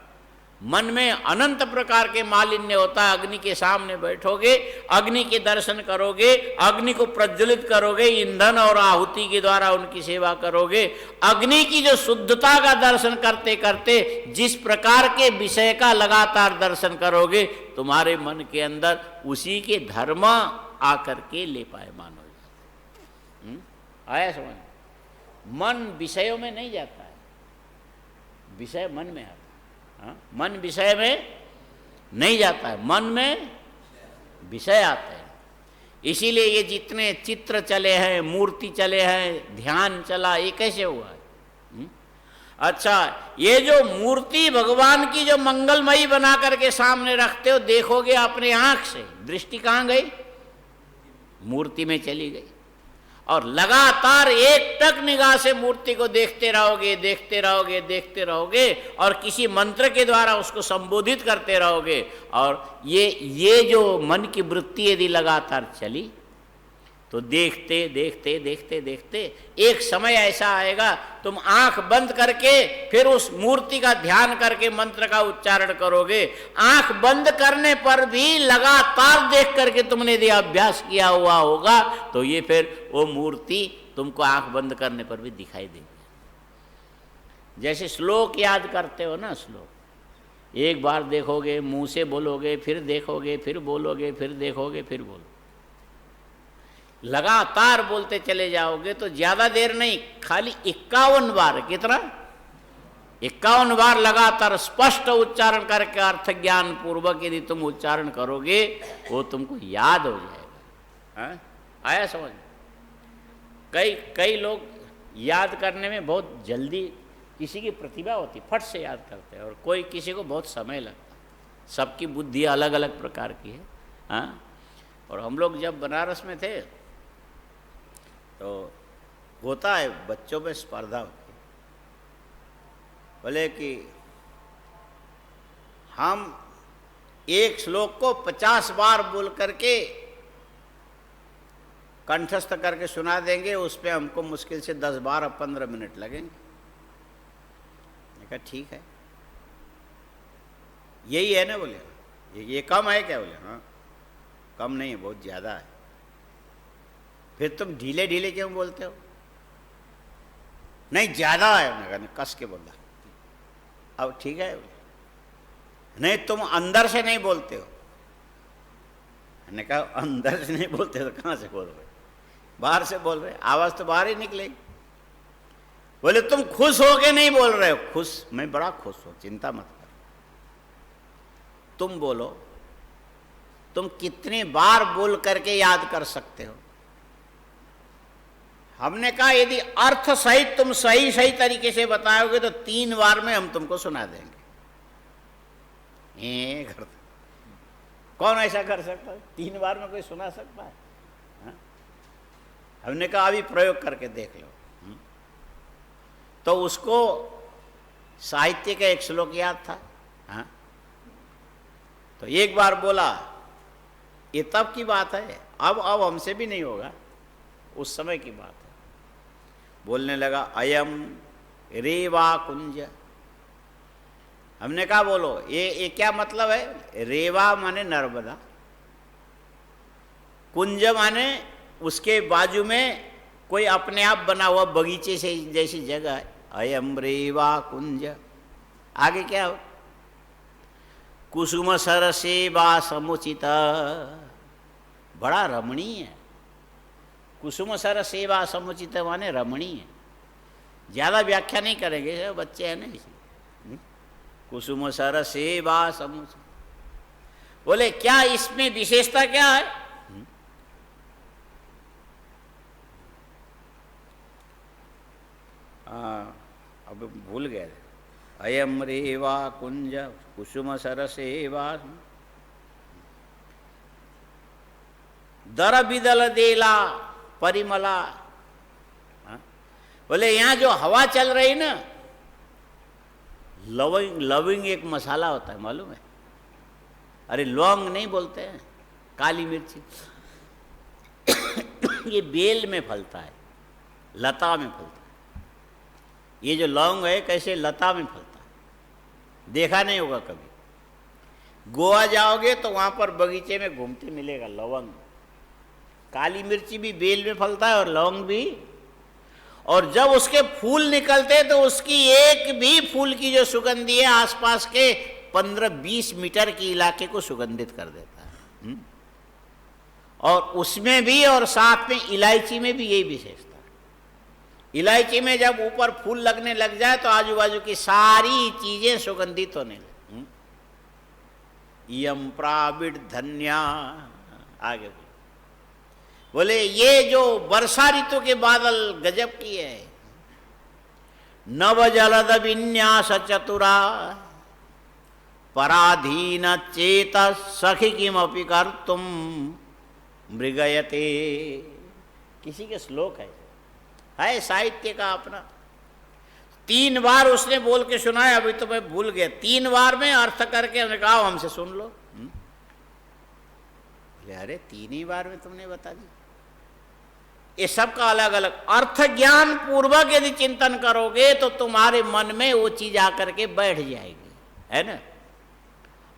मन में अनंत प्रकार के मालिन्य होता है, अग्नि के सामने बैठोगे, अग्नि के दर्शन करोगे, अग्नि को प्रज्वलित करोगे, ईंधन और आहुति के द्वारा उनकी सेवा करोगे, अग्नि की जो शुद्धता का दर्शन करते करते जिस प्रकार के विषय का लगातार दर्शन करोगे, तुम्हारे मन के अंदर उसी के धर्म आकर के ले पायमान हो जाते। आया समझ? मन विषयों में नहीं जाता है, विषय मन में आता है। हाँ? मन विषय में नहीं जाता है, मन में विषय आते हैं। इसीलिए ये जितने चित्र चले हैं, मूर्ति चले हैं, ध्यान चला, ये कैसे हुआ है? अच्छा, ये जो मूर्ति भगवान की जो मंगलमयी बना करके सामने रखते हो, देखोगे अपने आंख से, दृष्टि कहाँ गई? मूर्ति में चली गई। और लगातार एक टक निगाह से मूर्ति को देखते रहोगे, देखते रहोगे, देखते रहोगे, और किसी मंत्र के द्वारा उसको संबोधित करते रहोगे। और ये जो मन की वृत्ति यदि लगातार चली तो देखते देखते देखते देखते एक समय ऐसा आएगा, तुम आंख बंद करके फिर उस मूर्ति का ध्यान करके मंत्र का उच्चारण करोगे। आंख बंद करने पर भी लगातार देख करके तुमने यदि अभ्यास किया हुआ होगा तो ये फिर वो मूर्ति तुमको आंख बंद करने पर भी दिखाई देगी। जैसे श्लोक याद करते हो ना, श्लोक एक बार देखोगे, मुंह से बोलोगे, फिर देखोगे, फिर बोलोगे, फिर देखोगे, फिर बोलोगे, लगातार बोलते चले जाओगे तो ज्यादा देर नहीं, खाली 51 बार, कितना? 51 बार लगातार स्पष्ट उच्चारण करके अर्थ ज्ञान पूर्वक यदि तुम उच्चारण करोगे, वो तुमको याद हो जाएगा। हाँ? आया समझ? कई लोग याद करने में बहुत जल्दी, किसी की प्रतिभा होती, फट से याद करते हैं, और कोई किसी को बहुत समय लगता है। सबकी बुद्धि अलग अलग प्रकार की है। हाँ? और हम लोग जब बनारस में थे तो होता है, बच्चों में स्पर्धा होती है, बोले कि हम एक श्लोक को 50 बार बोल करके कंठस्थ करके सुना देंगे, उस पर हमको मुश्किल से 10, 12, 15 मिनट लगेंगे। मैंने कहा ठीक है, यही है ना? बोले ये कम है क्या? बोले हाँ कम नहीं है, बहुत ज़्यादा है। फिर तुम ढीले ढीले क्यों बोलते हो? नहीं ज़्यादा है। मैंने कहा कस के बोला, अब ठीक है। नहीं तुम अंदर से नहीं बोलते हो। मैंने कहा अंदर से नहीं बोलते तो कहाँ से बोल रहे? बाहर से बोल रहे, आवाज़ तो बाहर ही निकलेगी। बोले तुम खुश हो के नहीं बोल रहे हो। खुश, मैं बड़ा खुश हूँ, चिंता मत करो। तुम बोलो, तुम कितनी बार बोल करके याद कर सकते हो? हमने कहा यदि अर्थ सहित तुम सही सही तरीके से बताओगे तो 3 बार में हम तुमको सुना देंगे। कौन ऐसा कर सकता है? 3 बार में कोई सुना सकता है? हा? हमने कहा अभी प्रयोग करके देख लो। तो उसको साहित्य का एक श्लोक याद था। हा? तो एक बार बोला, ये तब की बात है, अब हमसे भी नहीं होगा, उस समय की बात है। बोलने लगा अयम रेवा कुंज। हमने कहा बोलो ये क्या मतलब है? रेवा माने नर्मदा, कुंज माने उसके बाजू में कोई अपने आप बना हुआ बगीचे से जैसी जगह है। अयम रेवा कुंज। आगे क्या हो? कुसुम सरसेवा समुचित, बड़ा रमणीय है। कुसुम सर सेवा समुचित माने रमणीय। ज़्यादा व्याख्या नहीं करेंगे, बच्चे हैं ना इसी। कुसुम सर सेवा समुचित। बोले क्या इसमें विशेषता क्या है? अब भूल गए। अयम रेवा कुंज कुसुम सरसेवा दर बिदल देला परिमला। बोले यहाँ जो हवा चल रही ना, लविंग लविंग एक मसाला होता है, मालूम है? अरे लौंग नहीं बोलते हैं, काली मिर्ची। ये बेल में फलता है, लता में फलता है। ये जो लौंग है कैसे लता में फलता है, देखा नहीं होगा कभी। गोवा जाओगे तो वहाँ पर बगीचे में घूमते मिलेगा लौंग। काली मिर्ची भी बेल में फलता है और लौंग भी। और जब उसके फूल निकलते तो उसकी एक भी फूल की जो सुगंधी है आसपास के 15-20 मीटर के इलाके को सुगंधित कर देता है। और उसमें भी और साथ में इलायची में भी यही विशेषता है। इलायची में जब ऊपर फूल लगने लग जाए तो आजू बाजू की सारी चीजें सुगंधित होने लगे। यम प्राविड धन्या, आगे बोले ये जो वर्षा ऋतु के बादल गजब की है। नव जलद विन्यास चतुरा पराधीन चेत सखी किमपि कर तुम मृगयते। किसी के श्लोक है साहित्य का अपना। 3 बार उसने बोल के सुनाया, अभी तो मैं भूल गया। 3 बार में अर्थ करके हमने कहा हमसे सुन लो। अरे 3 ही बार में तुमने बता दी। ये सब का अलग अलग अर्थ ज्ञान पूर्वक यदि चिंतन करोगे तो तुम्हारे मन में वो चीज आकर के बैठ जाएगी, है ना।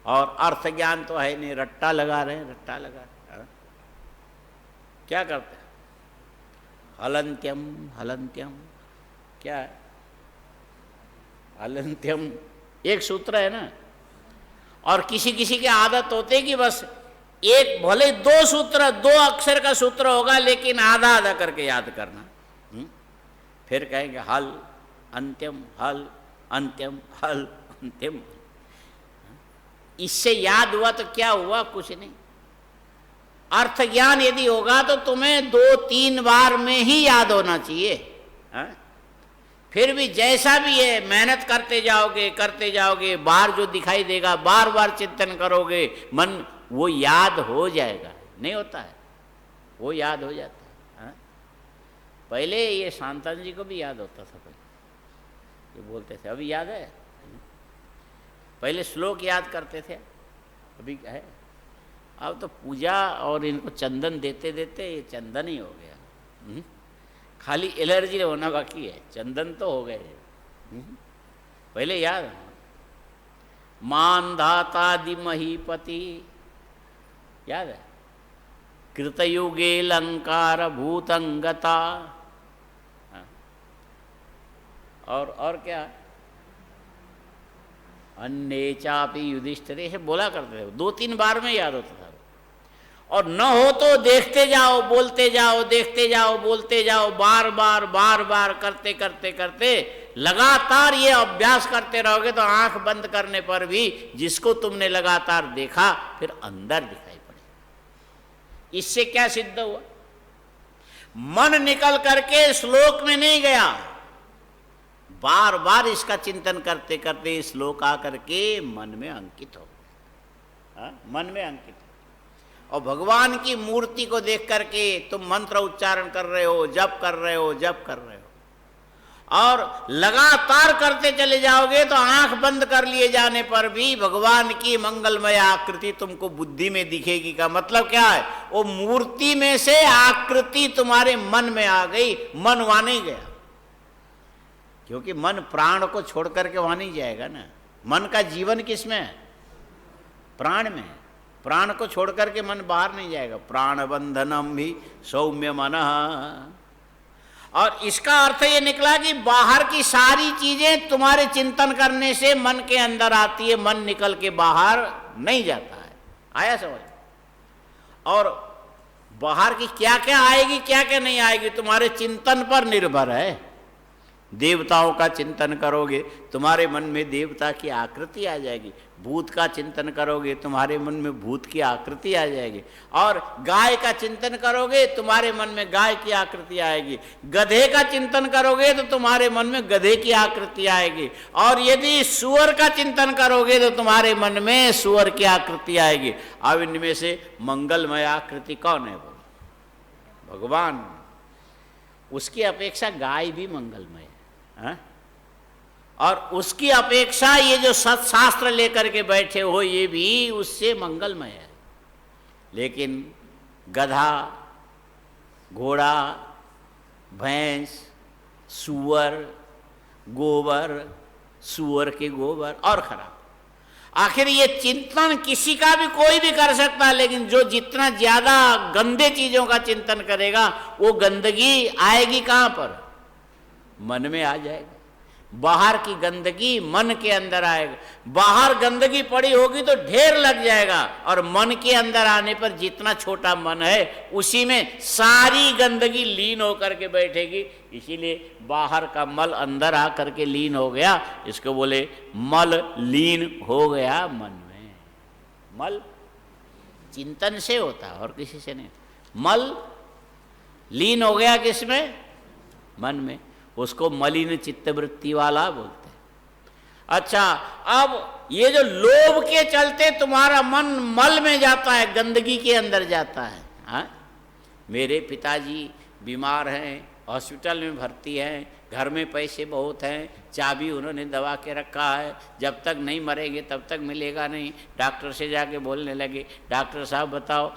और अर्थ ज्ञान तो है नहीं, रट्टा लगा रहे हैं, रट्टा लगा रहे हैं। क्या करते हैं? हलंत्यम हलंत्यम, क्या है हलंत्यम? एक सूत्र है ना। और किसी किसी की आदत होती है कि बस एक भले 2 सूत्र 2 अक्षर का सूत्र होगा लेकिन आधा आधा करके याद करना। फिर कहेंगे हल अंत्यम हल अंत्यम हल अंत्यम। इससे याद हुआ तो क्या हुआ? कुछ नहीं। अर्थ ज्ञान यदि होगा तो तुम्हें 2-3 बार में ही याद होना चाहिए। फिर भी जैसा भी है मेहनत करते जाओगे, बार जो दिखाई देगा बार बार चिंतन करोगे, मन वो याद हो जाएगा। नहीं होता है, वो याद हो जाता है। पहले ये शांतन जी को भी याद होता था, पहले ये बोलते थे, अभी याद है? पहले श्लोक याद करते थे, अभी है? अब तो पूजा और इनको चंदन देते देते ये चंदन ही हो गया। खाली एलर्जी होना बाकी है, चंदन तो हो गए। पहले याद है मान धाता दिमहीपति, याद है? कृतयुगे लंकार भूतंगता। और क्या? अन्य चापी युधिष्ठिर, ऐसे बोला करते थे। 2-3 बार में याद होता था। और न हो तो देखते जाओ, बोलते जाओ, देखते जाओ, बोलते जाओ, बार बार करते करते करते लगातार ये अभ्यास करते रहोगे तो आंख बंद करने पर भी जिसको तुमने लगातार देखा फिर अंदर दिखाई पड़े। इससे क्या सिद्ध हुआ? मन निकल करके श्लोक में नहीं गया, बार बार इसका चिंतन करते करते श्लोक आकर के मन में अंकित हो गया। मन में अंकित। और भगवान की मूर्ति को देख करके तुम मंत्र उच्चारण कर रहे हो, जप कर रहे हो, और लगातार करते चले जाओगे तो आंख बंद कर लिए जाने पर भी भगवान की मंगलमय आकृति तुमको बुद्धि में दिखेगी। का मतलब क्या है? वो मूर्ति में से आकृति तुम्हारे मन में आ गई, मन वहां नहीं गया। क्योंकि मन प्राण को छोड़ करके वहां नहीं जाएगा ना। मन का जीवन किसमें है? प्राण में। प्राण को छोड़ करके मन बाहर नहीं जाएगा। प्राण बंधनम भी सौम्य मनः। और इसका अर्थ ये निकला कि बाहर की सारी चीजें तुम्हारे चिंतन करने से मन के अंदर आती है, मन निकल के बाहर नहीं जाता है। आया समझ? और बाहर की क्या क्या आएगी क्या क्या नहीं आएगी तुम्हारे चिंतन पर निर्भर है। देवताओं का चिंतन करोगे तुम्हारे मन में देवता की आकृति आ जाएगी, भूत का चिंतन करोगे तुम्हारे मन में भूत की आकृति आ जाएगी, और गाय का चिंतन करोगे तुम्हारे मन में गाय की आकृति आएगी, गधे का चिंतन करोगे तो तुम्हारे मन में गधे की आकृति आएगी, और यदि सूअर का चिंतन करोगे तो तुम्हारे मन में सूअर की आकृति आएगी। अब इनमें से मंगलमय आकृति कौन है? बोलो भगवान। उसकी अपेक्षा गाय भी मंगलमय है, हाँ? और उसकी अपेक्षा ये जो सत्शास्त्र लेकर के बैठे हो ये भी उससे मंगलमय है। लेकिन गधा, घोड़ा, भैंस, सूअर, गोबर, सूअर के गोबर और खराब, आखिर ये चिंतन किसी का भी कोई भी कर सकता है, लेकिन जो जितना ज्यादा गंदे चीजों का चिंतन करेगा वो गंदगी आएगी कहां पर? मन में आ जाएगा। बाहर की गंदगी मन के अंदर आएगा, बाहर गंदगी पड़ी होगी तो ढेर लग जाएगा, और मन के अंदर आने पर जितना छोटा मन है उसी में सारी गंदगी लीन होकर के बैठेगी। इसीलिए बाहर का मल अंदर आकर के लीन हो गया, इसको बोले मल लीन हो गया मन में। मल चिंतन से होता है और किसी से नहीं। मल लीन हो गया किसमें? मन में। उसको मलिन चित्तवृत्ति वाला बोलते हैं। अच्छा, अब ये जो लोभ के चलते तुम्हारा मन मल में जाता है, गंदगी के अंदर जाता है, हाँ? मेरे पिताजी बीमार हैं, हॉस्पिटल में भर्ती हैं, घर में पैसे बहुत हैं, चाबी उन्होंने दबा के रखा है, जब तक नहीं मरेंगे तब तक मिलेगा नहीं। डॉक्टर से जाके बोलने लगे, डॉक्टर साहब बताओ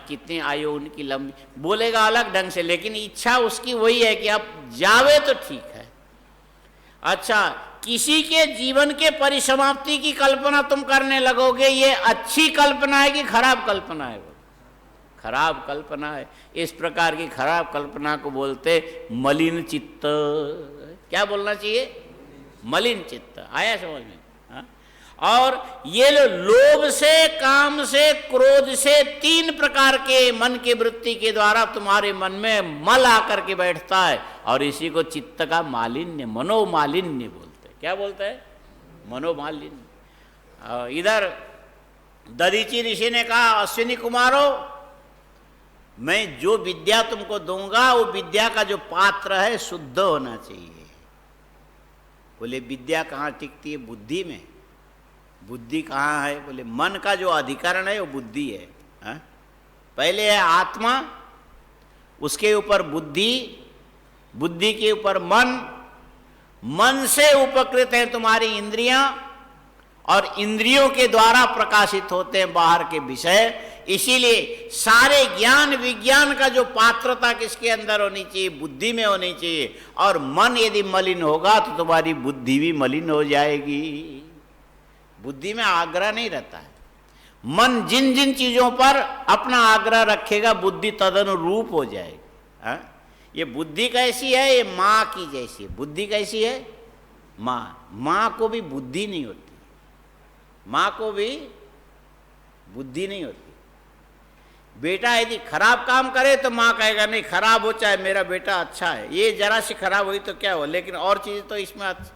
कितनी आयु उनकी लंबी, बोलेगा अलग ढंग से, लेकिन इच्छा उसकी वही है कि अब जावे तो ठीक है। अच्छा, किसी के जीवन के परिसमाप्ति की कल्पना तुम करने लगोगे, ये अच्छी कल्पना है कि खराब कल्पना है? खराब कल्पना है। इस प्रकार की खराब कल्पना को बोलते मलिन चित्त। क्या बोलना चाहिए? मलिन चित्त। आया समझ में? हाँ? और ये लोभ से, काम से, क्रोध से, तीन प्रकार के मन की वृत्ति के द्वारा तुम्हारे मन में मल आकर के बैठता है, और इसी को चित्त का मालिन्य, मनोमालिन्य बोलते हैं। क्या बोलते हैं? मनोमालिन्य। इधर दधीचि ऋषि ने कहा, अश्विनी कुमारों, मैं जो विद्या तुमको दूंगा वो विद्या का जो पात्र है शुद्ध होना चाहिए। बोले विद्या कहाँ टिकती है? बुद्धि में। बुद्धि कहाँ है? बोले मन का जो अधिकरण है वो बुद्धि है, हाँ? पहले है आत्मा, उसके ऊपर बुद्धि, बुद्धि के ऊपर मन, मन से उपकृत है तुम्हारी इंद्रियां, और इंद्रियों के द्वारा प्रकाशित होते हैं बाहर के विषय। इसीलिए सारे ज्ञान विज्ञान का जो पात्रता किसके अंदर होनी चाहिए? बुद्धि में होनी चाहिए। और मन यदि मलिन होगा तो तुम्हारी बुद्धि भी मलिन हो जाएगी। बुद्धि में आग्रह नहीं रहता है। मन जिन जिन चीजों पर अपना आग्रह रखेगा बुद्धि तदनुरूप हो जाएगी, हाँ? ये बुद्धि कैसी है? ये माँ की जैसी है। बुद्धि कैसी है? माँ। माँ को भी बुद्धि नहीं होती, माँ को भी बुद्धि नहीं होती। बेटा यदि खराब काम करे तो माँ कहेगा नहीं खराब हो, चाहे मेरा बेटा अच्छा है, ये जरा सी खराब हुई तो क्या हो, लेकिन और चीज तो इसमें अच्छा।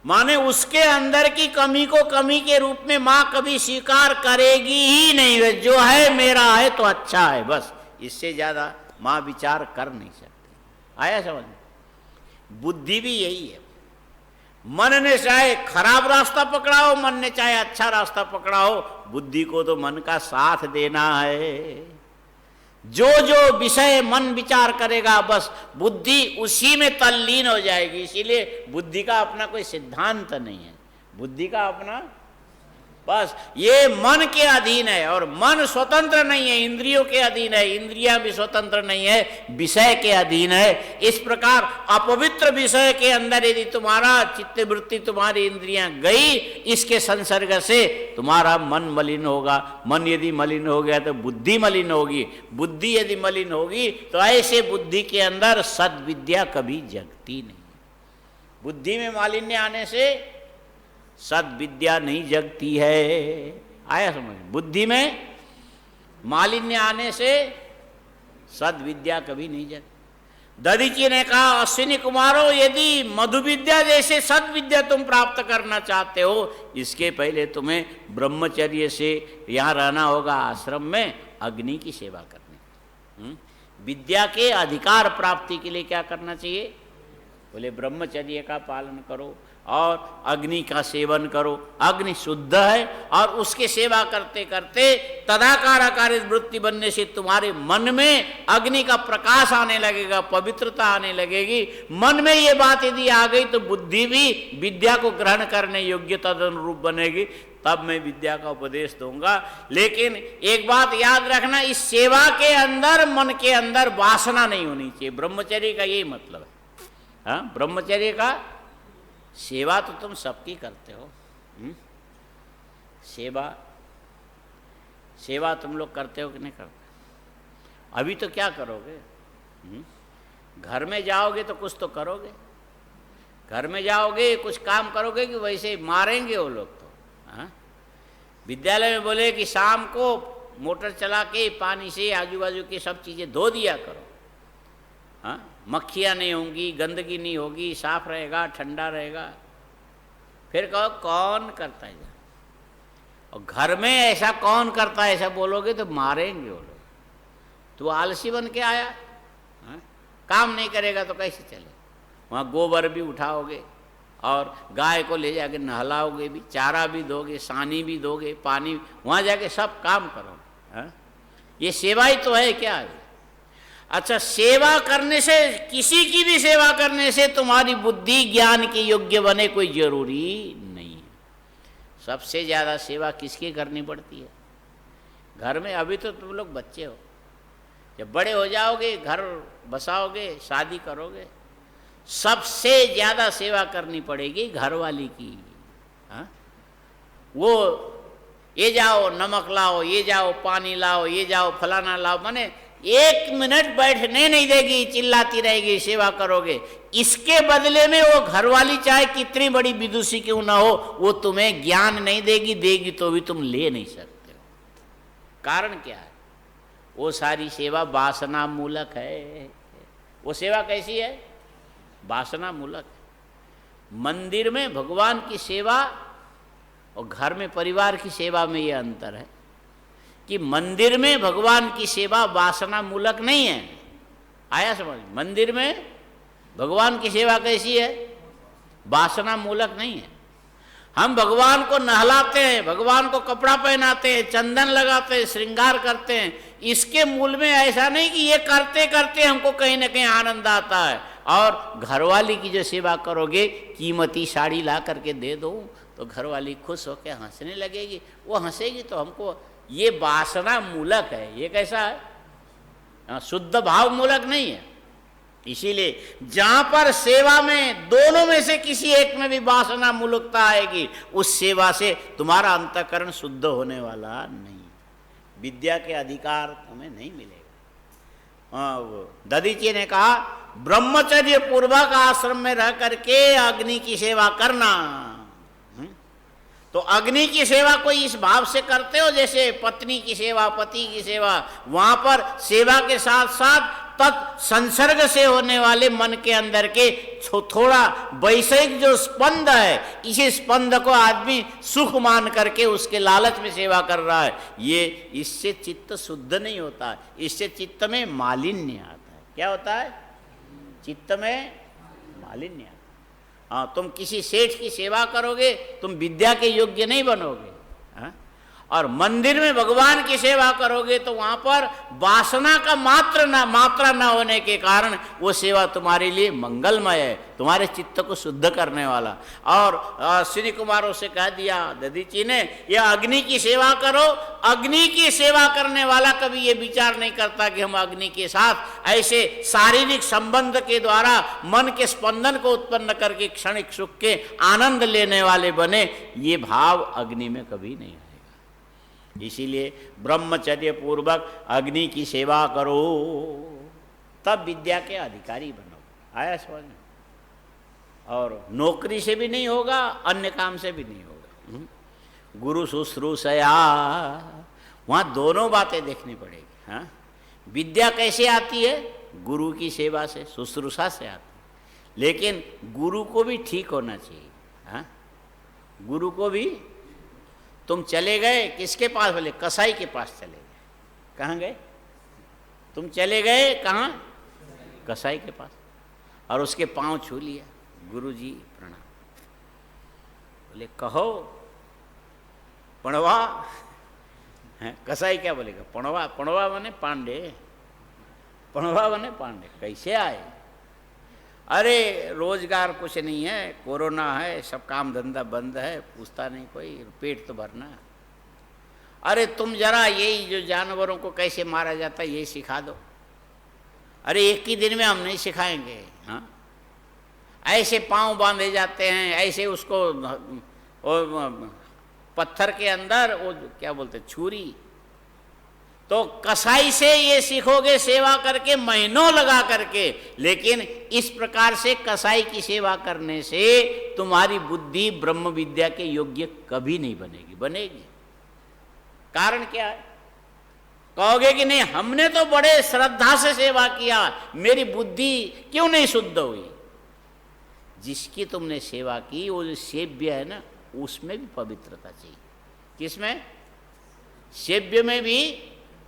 माने उसके अंदर की कमी को कमी के रूप में माँ कभी स्वीकार करेगी ही नहीं। जो है मेरा है तो अच्छा है, बस इससे ज्यादा माँ विचार कर नहीं सकती। आया समझ? बुद्धि भी यही है। मन ने चाहे खराब रास्ता पकड़ा हो, मन ने चाहे अच्छा रास्ता पकड़ा हो, बुद्धि को तो मन का साथ देना है। जो जो विषय मन विचार करेगा बस बुद्धि उसी में तल्लीन हो जाएगी। इसीलिए बुद्धि का अपना कोई सिद्धांत नहीं है, बुद्धि का अपना, बस ये मन के अधीन है। और मन स्वतंत्र नहीं है, इंद्रियों के अधीन है। इंद्रियां भी स्वतंत्र नहीं है, विषय के अधीन है। इस प्रकार अपवित्र विषय के अंदर यदि तुम्हारा चित्तवृत्ति, तुम्हारी इंद्रियां गई, इसके संसर्ग से तुम्हारा मन मलिन होगा। मन यदि मलिन हो गया तो बुद्धि मलिन होगी। बुद्धि यदि मलिन होगी तो ऐसे बुद्धि के अंदर सद्विद्या कभी जगती नहीं। बुद्धि में मालिन्य आने से सद्विद्या नहीं जगती है। आया समझ? बुद्धि में मालिन्य आने से सद्विद्या कभी नहीं जगती। दधीची ने कहा, अश्विनी कुमारों, यदि मधु विद्या जैसे सद्विद्या तुम प्राप्त करना चाहते हो, इसके पहले तुम्हें ब्रह्मचर्य से यहाँ रहना होगा, आश्रम में अग्नि की सेवा करनी। विद्या के अधिकार प्राप्ति के लिए क्या करना चाहिए? बोले ब्रह्मचर्य का पालन करो और अग्नि का सेवन करो। अग्नि शुद्ध है और उसके सेवा करते करते तदाकार आकारित वृत्ति बनने से तुम्हारे मन में अग्नि का प्रकाश आने लगेगा, पवित्रता आने लगेगी। मन में ये बात यदि आ गई तो बुद्धि भी विद्या को ग्रहण करने योग्य तदनुरूप बनेगी। तब मैं विद्या का उपदेश दूंगा। लेकिन एक बात याद रखना, इस सेवा के अंदर मन के अंदर वासना नहीं होनी चाहिए। ब्रह्मचर्य का यही मतलब है। हाँ, ब्रह्मचर्य का सेवा तो तुम सबकी करते हो। सेवा तुम लोग करते हो कि नहीं करते? अभी तो क्या करोगे? घर में जाओगे तो कुछ तो करोगे, घर में जाओगे कुछ काम करोगे कि वैसे मारेंगे वो लोग तो। हाँ, विद्यालय में बोले कि शाम को मोटर चला के पानी से आजू बाजू की सब चीज़ें धो दिया करो। हाँ, मक्खियाँ नहीं होंगी, गंदगी नहीं होगी, साफ रहेगा, ठंडा रहेगा। फिर कहो कौन करता है? और घर में ऐसा कौन करता है, ऐसा बोलोगे तो मारेंगे वो लोग। तो आलसी बन के आया, हाँ? काम नहीं करेगा तो कैसे चले? वहाँ गोबर भी उठाओगे और गाय को ले जाके नहलाओगे भी, चारा भी दोगे, सानी भी दोगे, पानी, वहाँ जाके सब काम करो। हाँ? ये सेवा ही तो है क्या है? अच्छा, सेवा करने से, किसी की भी सेवा करने से तुम्हारी बुद्धि ज्ञान के योग्य बने कोई जरूरी नहीं है। सबसे ज़्यादा सेवा किसकी करनी पड़ती है? घर में। अभी तो तुम लोग बच्चे हो, जब बड़े हो जाओगे, घर बसाओगे, शादी करोगे, सबसे ज़्यादा सेवा करनी पड़ेगी घरवाली की। हाँ? वो ये जाओ नमक लाओ, ये जाओ पानी लाओ, ये जाओ फलाना लाओ, माने 1 मिनट बैठने नहीं देगी, चिल्लाती रहेगी, सेवा करोगे। इसके बदले में वो घरवाली चाहे कितनी बड़ी विदुषी क्यों ना हो, वो तुम्हें ज्ञान नहीं देगी, देगी तो भी तुम ले नहीं सकते हो। कारण क्या है? वो सारी सेवा वासना मूलक है। वो सेवा कैसी है? वासना मूलक है। मंदिर में भगवान की सेवा और घर में परिवार की सेवा में ये अंतर है कि मंदिर में भगवान की सेवा वासना मूलक नहीं है। आया समझ? मंदिर में भगवान की सेवा कैसी है? वासना मूलक नहीं है। हम भगवान को नहलाते हैं, भगवान को कपड़ा पहनाते हैं, चंदन लगाते हैं, श्रृंगार करते हैं। इसके मूल में ऐसा नहीं कि ये करते करते हमको कहीं ना कहीं आनंद आता है। और घरवाली की जो सेवा करोगे, कीमती साड़ी ला करके दे दो तो घरवाली खुश होकर हंसने लगेगी। वो हंसेगी तो हमको, ये वासना मूलक है। ये कैसा है? शुद्ध भाव मूलक नहीं है। इसीलिए जहां पर सेवा में दोनों में से किसी एक में भी वासना मूलकता आएगी, उस सेवा से तुम्हारा अंतःकरण शुद्ध होने वाला नहीं। विद्या के अधिकार तुम्हें नहीं मिलेगा। दधीची ने कहा, ब्रह्मचर्य पूर्वक आश्रम में रह करके अग्नि की सेवा करना। तो अग्नि की सेवा कोई इस भाव से करते हो जैसे पत्नी की सेवा, पति की सेवा। वहां पर सेवा के साथ साथ तत्संसर्ग से होने वाले मन के अंदर के थोड़ा वैषयिक जो स्पंद है, इसी स्पंद को आदमी सुख मान करके उसके लालच में सेवा कर रहा है। ये इससे चित्त शुद्ध नहीं होता है, इससे चित्त में मालिन्य आता है। क्या होता है? चित्त में मालिन्य आता है। हाँ, तुम किसी सेठ की सेवा करोगे, तुम विद्या के योग्य नहीं बनोगे। हाँ? और मंदिर में भगवान की सेवा करोगे तो वहां पर वासना का मात्रा न होने के कारण वो सेवा तुम्हारे लिए मंगलमय है, तुम्हारे चित्त को शुद्ध करने वाला। और श्री कुमारों से कह दिया दधीची ने, यह अग्नि की सेवा करो। अग्नि की सेवा करने वाला कभी ये विचार नहीं करता कि हम अग्नि के साथ ऐसे शारीरिक संबंध के द्वारा मन के स्पंदन को उत्पन्न करके क्षणिक सुख के आनंद लेने वाले बने। ये भाव अग्नि में कभी नहीं। इसीलिए ब्रह्मचर्य पूर्वक अग्नि की सेवा करो, तब विद्या के अधिकारी बनो। आया समझ में? और नौकरी से भी नहीं होगा, अन्य काम से भी नहीं होगा। गुरु शुश्रूषया, वहाँ दोनों बातें देखनी पड़ेगी। हाँ, विद्या कैसे आती है? गुरु की सेवा से, शुश्रूषा से आते हैं। लेकिन गुरु को भी ठीक होना चाहिए। हाँ, गुरु को भी, तुम चले गए किसके पास? बोले कसाई के पास चले गए। कहाँ गए तुम? चले गए कहाँ? कसाई के पास, और उसके पांव छू लिया, गुरु जी प्रणाम। बोले कहो पणवा। कसाई क्या बोलेगा? पणवा। पणवा बने पांडे, पणवा बने पांडे। कैसे आए? अरे रोजगार कुछ नहीं है, कोरोना है, सब काम धंधा बंद है, पूछता नहीं कोई, पेट तो भरना। अरे तुम जरा यही जो जानवरों को कैसे मारा जाता है यही सिखा दो। अरे एक ही दिन में हम नहीं सिखाएंगे। हाँ, ऐसे पांव बांधे जाते हैं, ऐसे उसको पत्थर के अंदर वो क्या बोलते छुरी। तो कसाई से ये सीखोगे सेवा करके, महीनों लगा करके। लेकिन इस प्रकार से कसाई की सेवा करने से तुम्हारी बुद्धि ब्रह्म विद्या के योग्य कभी नहीं बनेगी। बनेगी, कारण क्या है? कहोगे कि नहीं हमने तो बड़े श्रद्धा से सेवा किया, मेरी बुद्धि क्यों नहीं शुद्ध हुई? जिसकी तुमने सेवा की वो जो सेव्य है ना, उसमें भी पवित्रता चाहिए। किसमें? सेव्य में भी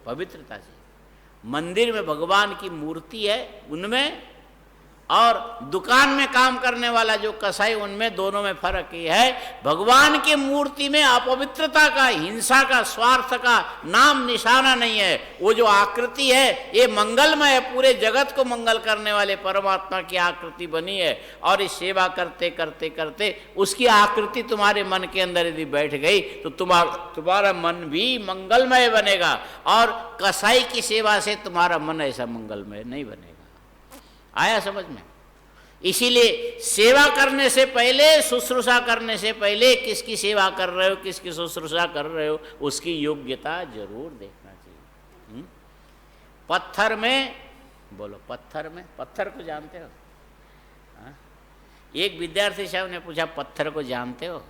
पवित्रता चाहिए। मंदिर में भगवान की मूर्ति है उनमें, और दुकान में काम करने वाला जो कसाई, उनमें दोनों में फर्क ये है, भगवान की मूर्ति में अपवित्रता का, हिंसा का, स्वार्थ का नाम निशाना नहीं है। वो जो आकृति है ये मंगलमय है, पूरे जगत को मंगल करने वाले परमात्मा की आकृति बनी है। और इस सेवा करते करते करते उसकी आकृति तुम्हारे मन के अंदर यदि बैठ गई तो तुम्हारा मन भी मंगलमय बनेगा। और कसाई की सेवा से तुम्हारा मन ऐसा मंगलमय नहीं बनेगा। आया समझ में? इसीलिए सेवा करने से पहले, शुश्रूषा करने से पहले, किसकी सेवा कर रहे हो, किसकी शुश्रूषा कर रहे हो, उसकी योग्यता जरूर देखना चाहिए। पत्थर में, बोलो पत्थर में, पत्थर को जानते हो? हाँ? एक विद्यार्थी साहब ने पूछा पत्थर को जानते हो?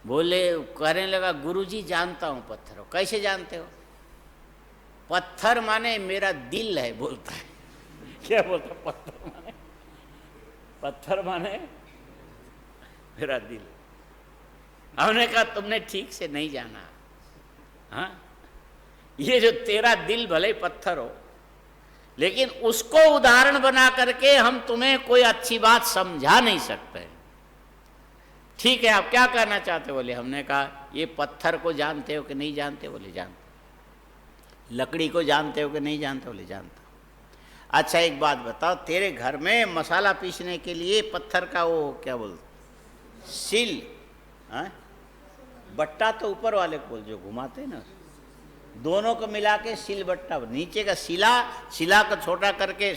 बोले, कहने लगा गुरुजी जानता हूँ पत्थर को। कैसे जानते हो? पत्थर माने मेरा दिल है, बोलता है। क्या बोलता? पत्थर माने, पत्थर माने मेरा दिल। हमने कहा तुमने ठीक से नहीं जाना। हाँ, ये जो तेरा दिल भले पत्थर हो, लेकिन उसको उदाहरण बना करके हम तुम्हें कोई अच्छी बात समझा नहीं सकते। ठीक है, आप क्या कहना चाहते हो? बोले हमने कहा ये पत्थर को जानते हो कि नहीं जानते? बोले जानते। लकड़ी को जानते हो कि नहीं जानते? बोले जानते। अच्छा एक बात बताओ, तेरे घर में मसाला पीसने के लिए पत्थर का वो क्या बोलते, सिल, हाँ? बट्टा तो ऊपर वाले को बोल, जो घुमाते हैं ना, दोनों को मिला के सिल बट्टा। नीचे का सिला, सिला को छोटा करके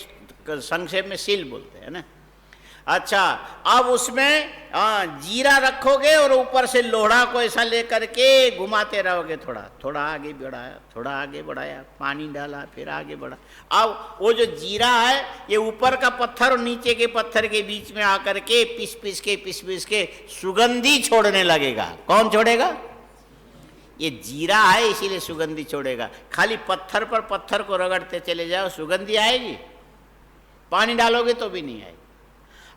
संक्षेप में सिल बोलते हैं ना। अच्छा, अब उसमें जीरा रखोगे और ऊपर से लोढ़ा को ऐसा लेकर के घुमाते रहोगे। थोड़ा थोड़ा आगे बढ़ाया, थोड़ा आगे बढ़ाया, पानी डाला, फिर आगे बढ़ा। अब वो जो जीरा है ये ऊपर का पत्थर और नीचे के पत्थर के बीच में आकर के पिस पिस के सुगंधी छोड़ने लगेगा। कौन छोड़ेगा? ये जीरा है इसीलिए सुगंधी छोड़ेगा। खाली पत्थर पर पत्थर को रगड़ते चले जाओ, सुगंधी आएगी? पानी डालोगे तो भी नहीं आएगी।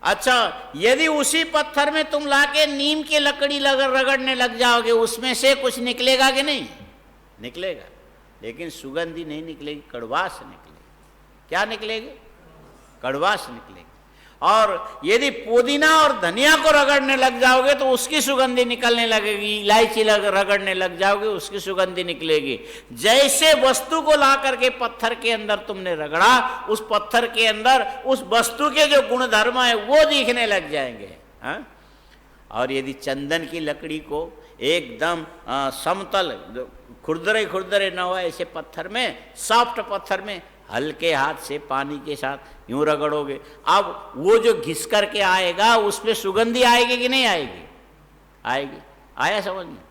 अच्छा, यदि उसी पत्थर में तुम लाके नीम की लकड़ी रगड़ने लग जाओगे, उसमें से कुछ निकलेगा कि नहीं? निकलेगा, लेकिन सुगंधी नहीं निकलेगी, कड़वास निकलेगी। क्या निकलेगी? कड़वास निकलेगी। और यदि पुदीना और धनिया को रगड़ने लग जाओगे तो उसकी सुगंधी निकलने लगेगी। इलायची रगड़ने लग जाओगे, उसकी सुगंधी निकलेगी। जैसे वस्तु को ला करके पत्थर के अंदर तुमने रगड़ा, उस पत्थर के अंदर उस वस्तु के जो गुण धर्म है वो दिखने लग जाएंगे। हाँ? और यदि चंदन की लकड़ी को एकदम समतल, खुरदरे खुरदरे न हो ऐसे पत्थर में, सॉफ्ट पत्थर में हल्के हाथ से पानी के साथ यूं रगड़ोगे, अब वो जो घिस करके आएगा उसमें सुगंधी आएगी कि नहीं आएगी? आएगी। आया समझ में?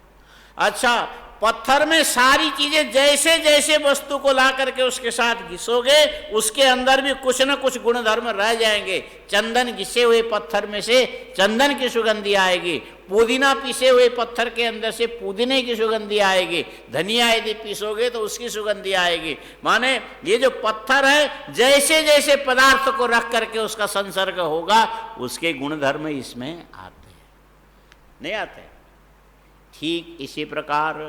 अच्छा, पत्थर में सारी चीजें जैसे जैसे वस्तु को ला करके उसके साथ घिसोगे, उसके अंदर भी कुछ न कुछ गुण धर्म रह जाएंगे। चंदन घिसे हुए पत्थर में से चंदन की सुगंधी आएगी, पुदीना पीसे हुए पत्थर के अंदर से पुदीने की सुगंधी आएगी, धनिया यदि पीसोगे तो उसकी सुगंधी आएगी। माने ये जो पत्थर है, जैसे जैसे पदार्थ को रख करके उसका संसर्ग होगा, उसके गुणधर्म इसमें आते हैं, नहीं आते? ठीक इसी प्रकार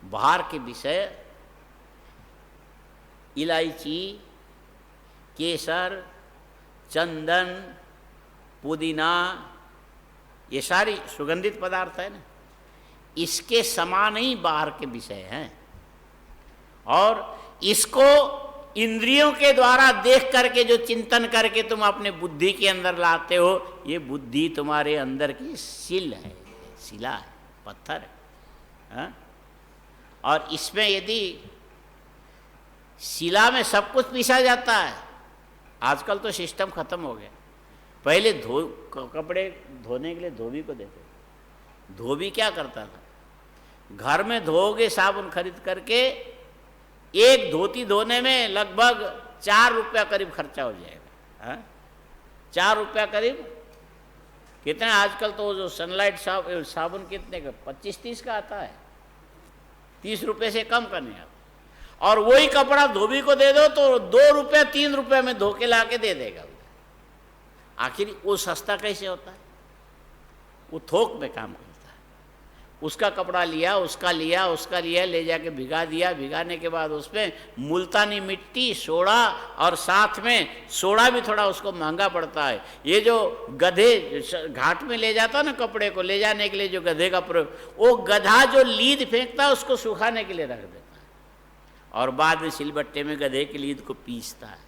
बाहर के विषय इलायची, केसर, चंदन, पुदीना, ये सारी सुगंधित पदार्थ है ना, इसके समान ही बाहर के विषय हैं। और इसको इंद्रियों के द्वारा देख करके जो चिंतन करके तुम अपने बुद्धि के अंदर लाते हो, ये बुद्धि तुम्हारे अंदर की शिला है, पत्थर है। और इसमें यदि शिला में सब कुछ पीसा जाता है, आजकल तो सिस्टम खत्म हो गया। पहले कपड़े धोने के लिए धोबी को देते। धोबी क्या करता था, घर में धोओगे साबुन खरीद करके, एक धोती धोने में लगभग 4 रुपया करीब खर्चा हो जाएगा। 4 रुपया करीब कितने? आजकल तो जो सनलाइट साबुन कितने का, 25-30 का आता है, 30 रुपये से कम का नहीं आता। और वही कपड़ा धोबी को दे दो तो 2 रुपये 3 रुपये में धो के ला के दे देगा। आखिर वो सस्ता कैसे होता है? वो थोक में काम करता है। उसका कपड़ा लिया, उसका लिया, ले जाके भिगा दिया। भिगाने के बाद उसमें मुल्तानी मिट्टी, सोडा, और साथ में सोडा भी थोड़ा उसको महंगा पड़ता है। ये जो गधे घाट में ले जाता है ना, कपड़े को ले जाने के लिए जो गधे का प्रयोग, वो गधा जो लीद फेंकता है उसको सुखाने के लिए रख देता है, और बाद में सिलबट्टे में गधे की लीद को पीसता है।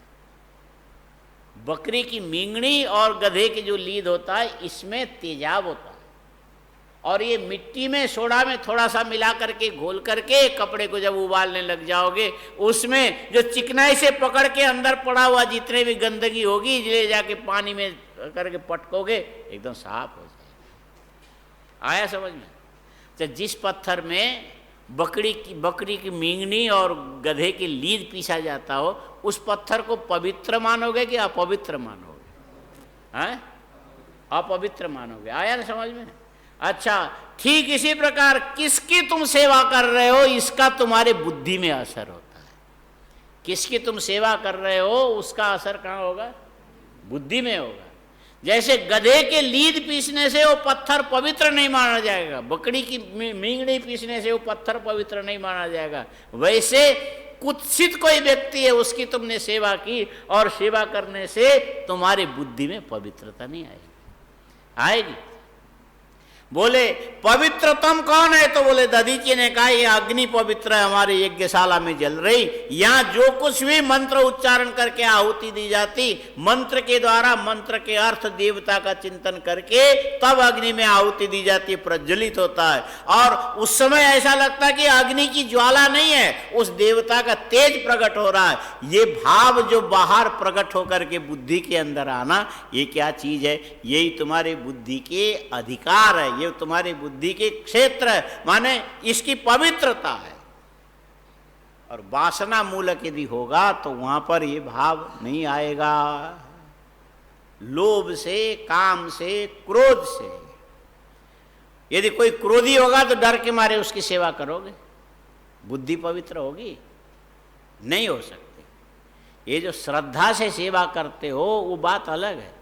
बकरी की मींगनी और गधे की जो लीद होता है, इसमें तेजाब होता है, और ये मिट्टी में सोडा में थोड़ा सा मिला करके घोल करके कपड़े को जब उबालने लग जाओगे, उसमें जो चिकनाई से पकड़ के अंदर पड़ा हुआ जितने भी गंदगी होगी, ले जाके पानी में करके पटकोगे, एकदम साफ हो जाएगा। आया समझ में? तो जिस पत्थर में बकरी की मींगनी और गधे की लीद पीसा जाता हो, उस पत्थर को पवित्र मानोगे कि अपवित्र मानोगे? हैं? अपवित्र मानोगे। आया ना समझ में? अच्छा, ठीक इसी प्रकार किसकी तुम सेवा कर रहे हो, इसका तुम्हारे बुद्धि में असर होता है। किसकी तुम सेवा कर रहे हो, उसका असर कहाँ होगा? बुद्धि में होगा। जैसे गधे के लीद पीसने से वो पत्थर पवित्र नहीं माना जाएगा, बकरी की मींगनी पीसने से वो पत्थर पवित्र नहीं माना जाएगा, वैसे कुत्सित कोई व्यक्ति है, उसकी तुमने सेवा की, और सेवा करने से तुम्हारी बुद्धि में पवित्रता नहीं आएगी। आएगी? बोले पवित्रतम कौन है? तो बोले दधीची ने कहा ये अग्नि पवित्र है, हमारे यज्ञशाला में जल रही। यहाँ जो कुछ भी मंत्र उच्चारण करके आहुति दी जाती, मंत्र के द्वारा मंत्र के अर्थ देवता का चिंतन करके तब अग्नि में आहुति दी जाती है, प्रज्वलित होता है। और उस समय ऐसा लगता है कि अग्नि की ज्वाला नहीं है, उस देवता का तेज प्रकट हो रहा है। ये भाव जो बाहर प्रकट होकर के बुद्धि के अंदर आना, ये क्या चीज है? यही तुम्हारे बुद्धि के अधिकार है, ये तुम्हारी बुद्धि के क्षेत्र है, माने इसकी पवित्रता है। और वासना मूलक यदि होगा तो वहां पर ये भाव नहीं आएगा। लोभ से, काम से, क्रोध से। यदि कोई क्रोधी होगा तो डर के मारे उसकी सेवा करोगे, बुद्धि पवित्र होगी? नहीं हो सकती। ये जो श्रद्धा से सेवा करते हो वो बात अलग है।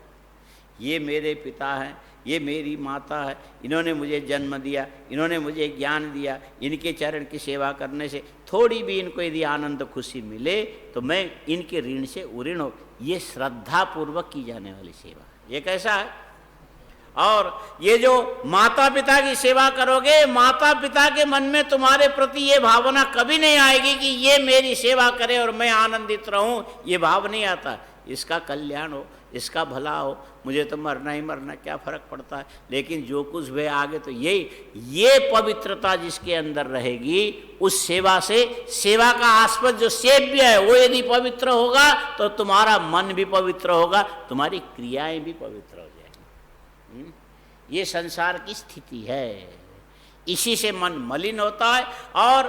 ये मेरे पिता हैं, ये मेरी माता है, इन्होंने मुझे जन्म दिया, इन्होंने मुझे ज्ञान दिया, इनके चरण की सेवा करने से थोड़ी भी इनको यदि आनंद खुशी मिले तो मैं इनके ऋण से उऋण हो। ये श्रद्धा पूर्वक की जाने वाली सेवा, ये कैसा है? और ये जो माता पिता की सेवा करोगे, माता पिता के मन में तुम्हारे प्रति ये भावना कभी नहीं आएगी कि ये मेरी सेवा करे और मैं आनंदित रहूं, ये भाव नहीं आता। इसका कल्याण हो, इसका भला हो, मुझे तो मरना ही मरना, क्या फर्क पड़ता है। लेकिन जो कुछ भी आगे तो ये पवित्रता जिसके अंदर रहेगी, उस सेवा से, सेवा का आस्पद जो सेव्य है वो यदि पवित्र होगा तो तुम्हारा मन भी पवित्र होगा, तुम्हारी क्रियाएं भी पवित्र हो जाएंगी। ये संसार की स्थिति है। इसी से मन मलिन होता है। और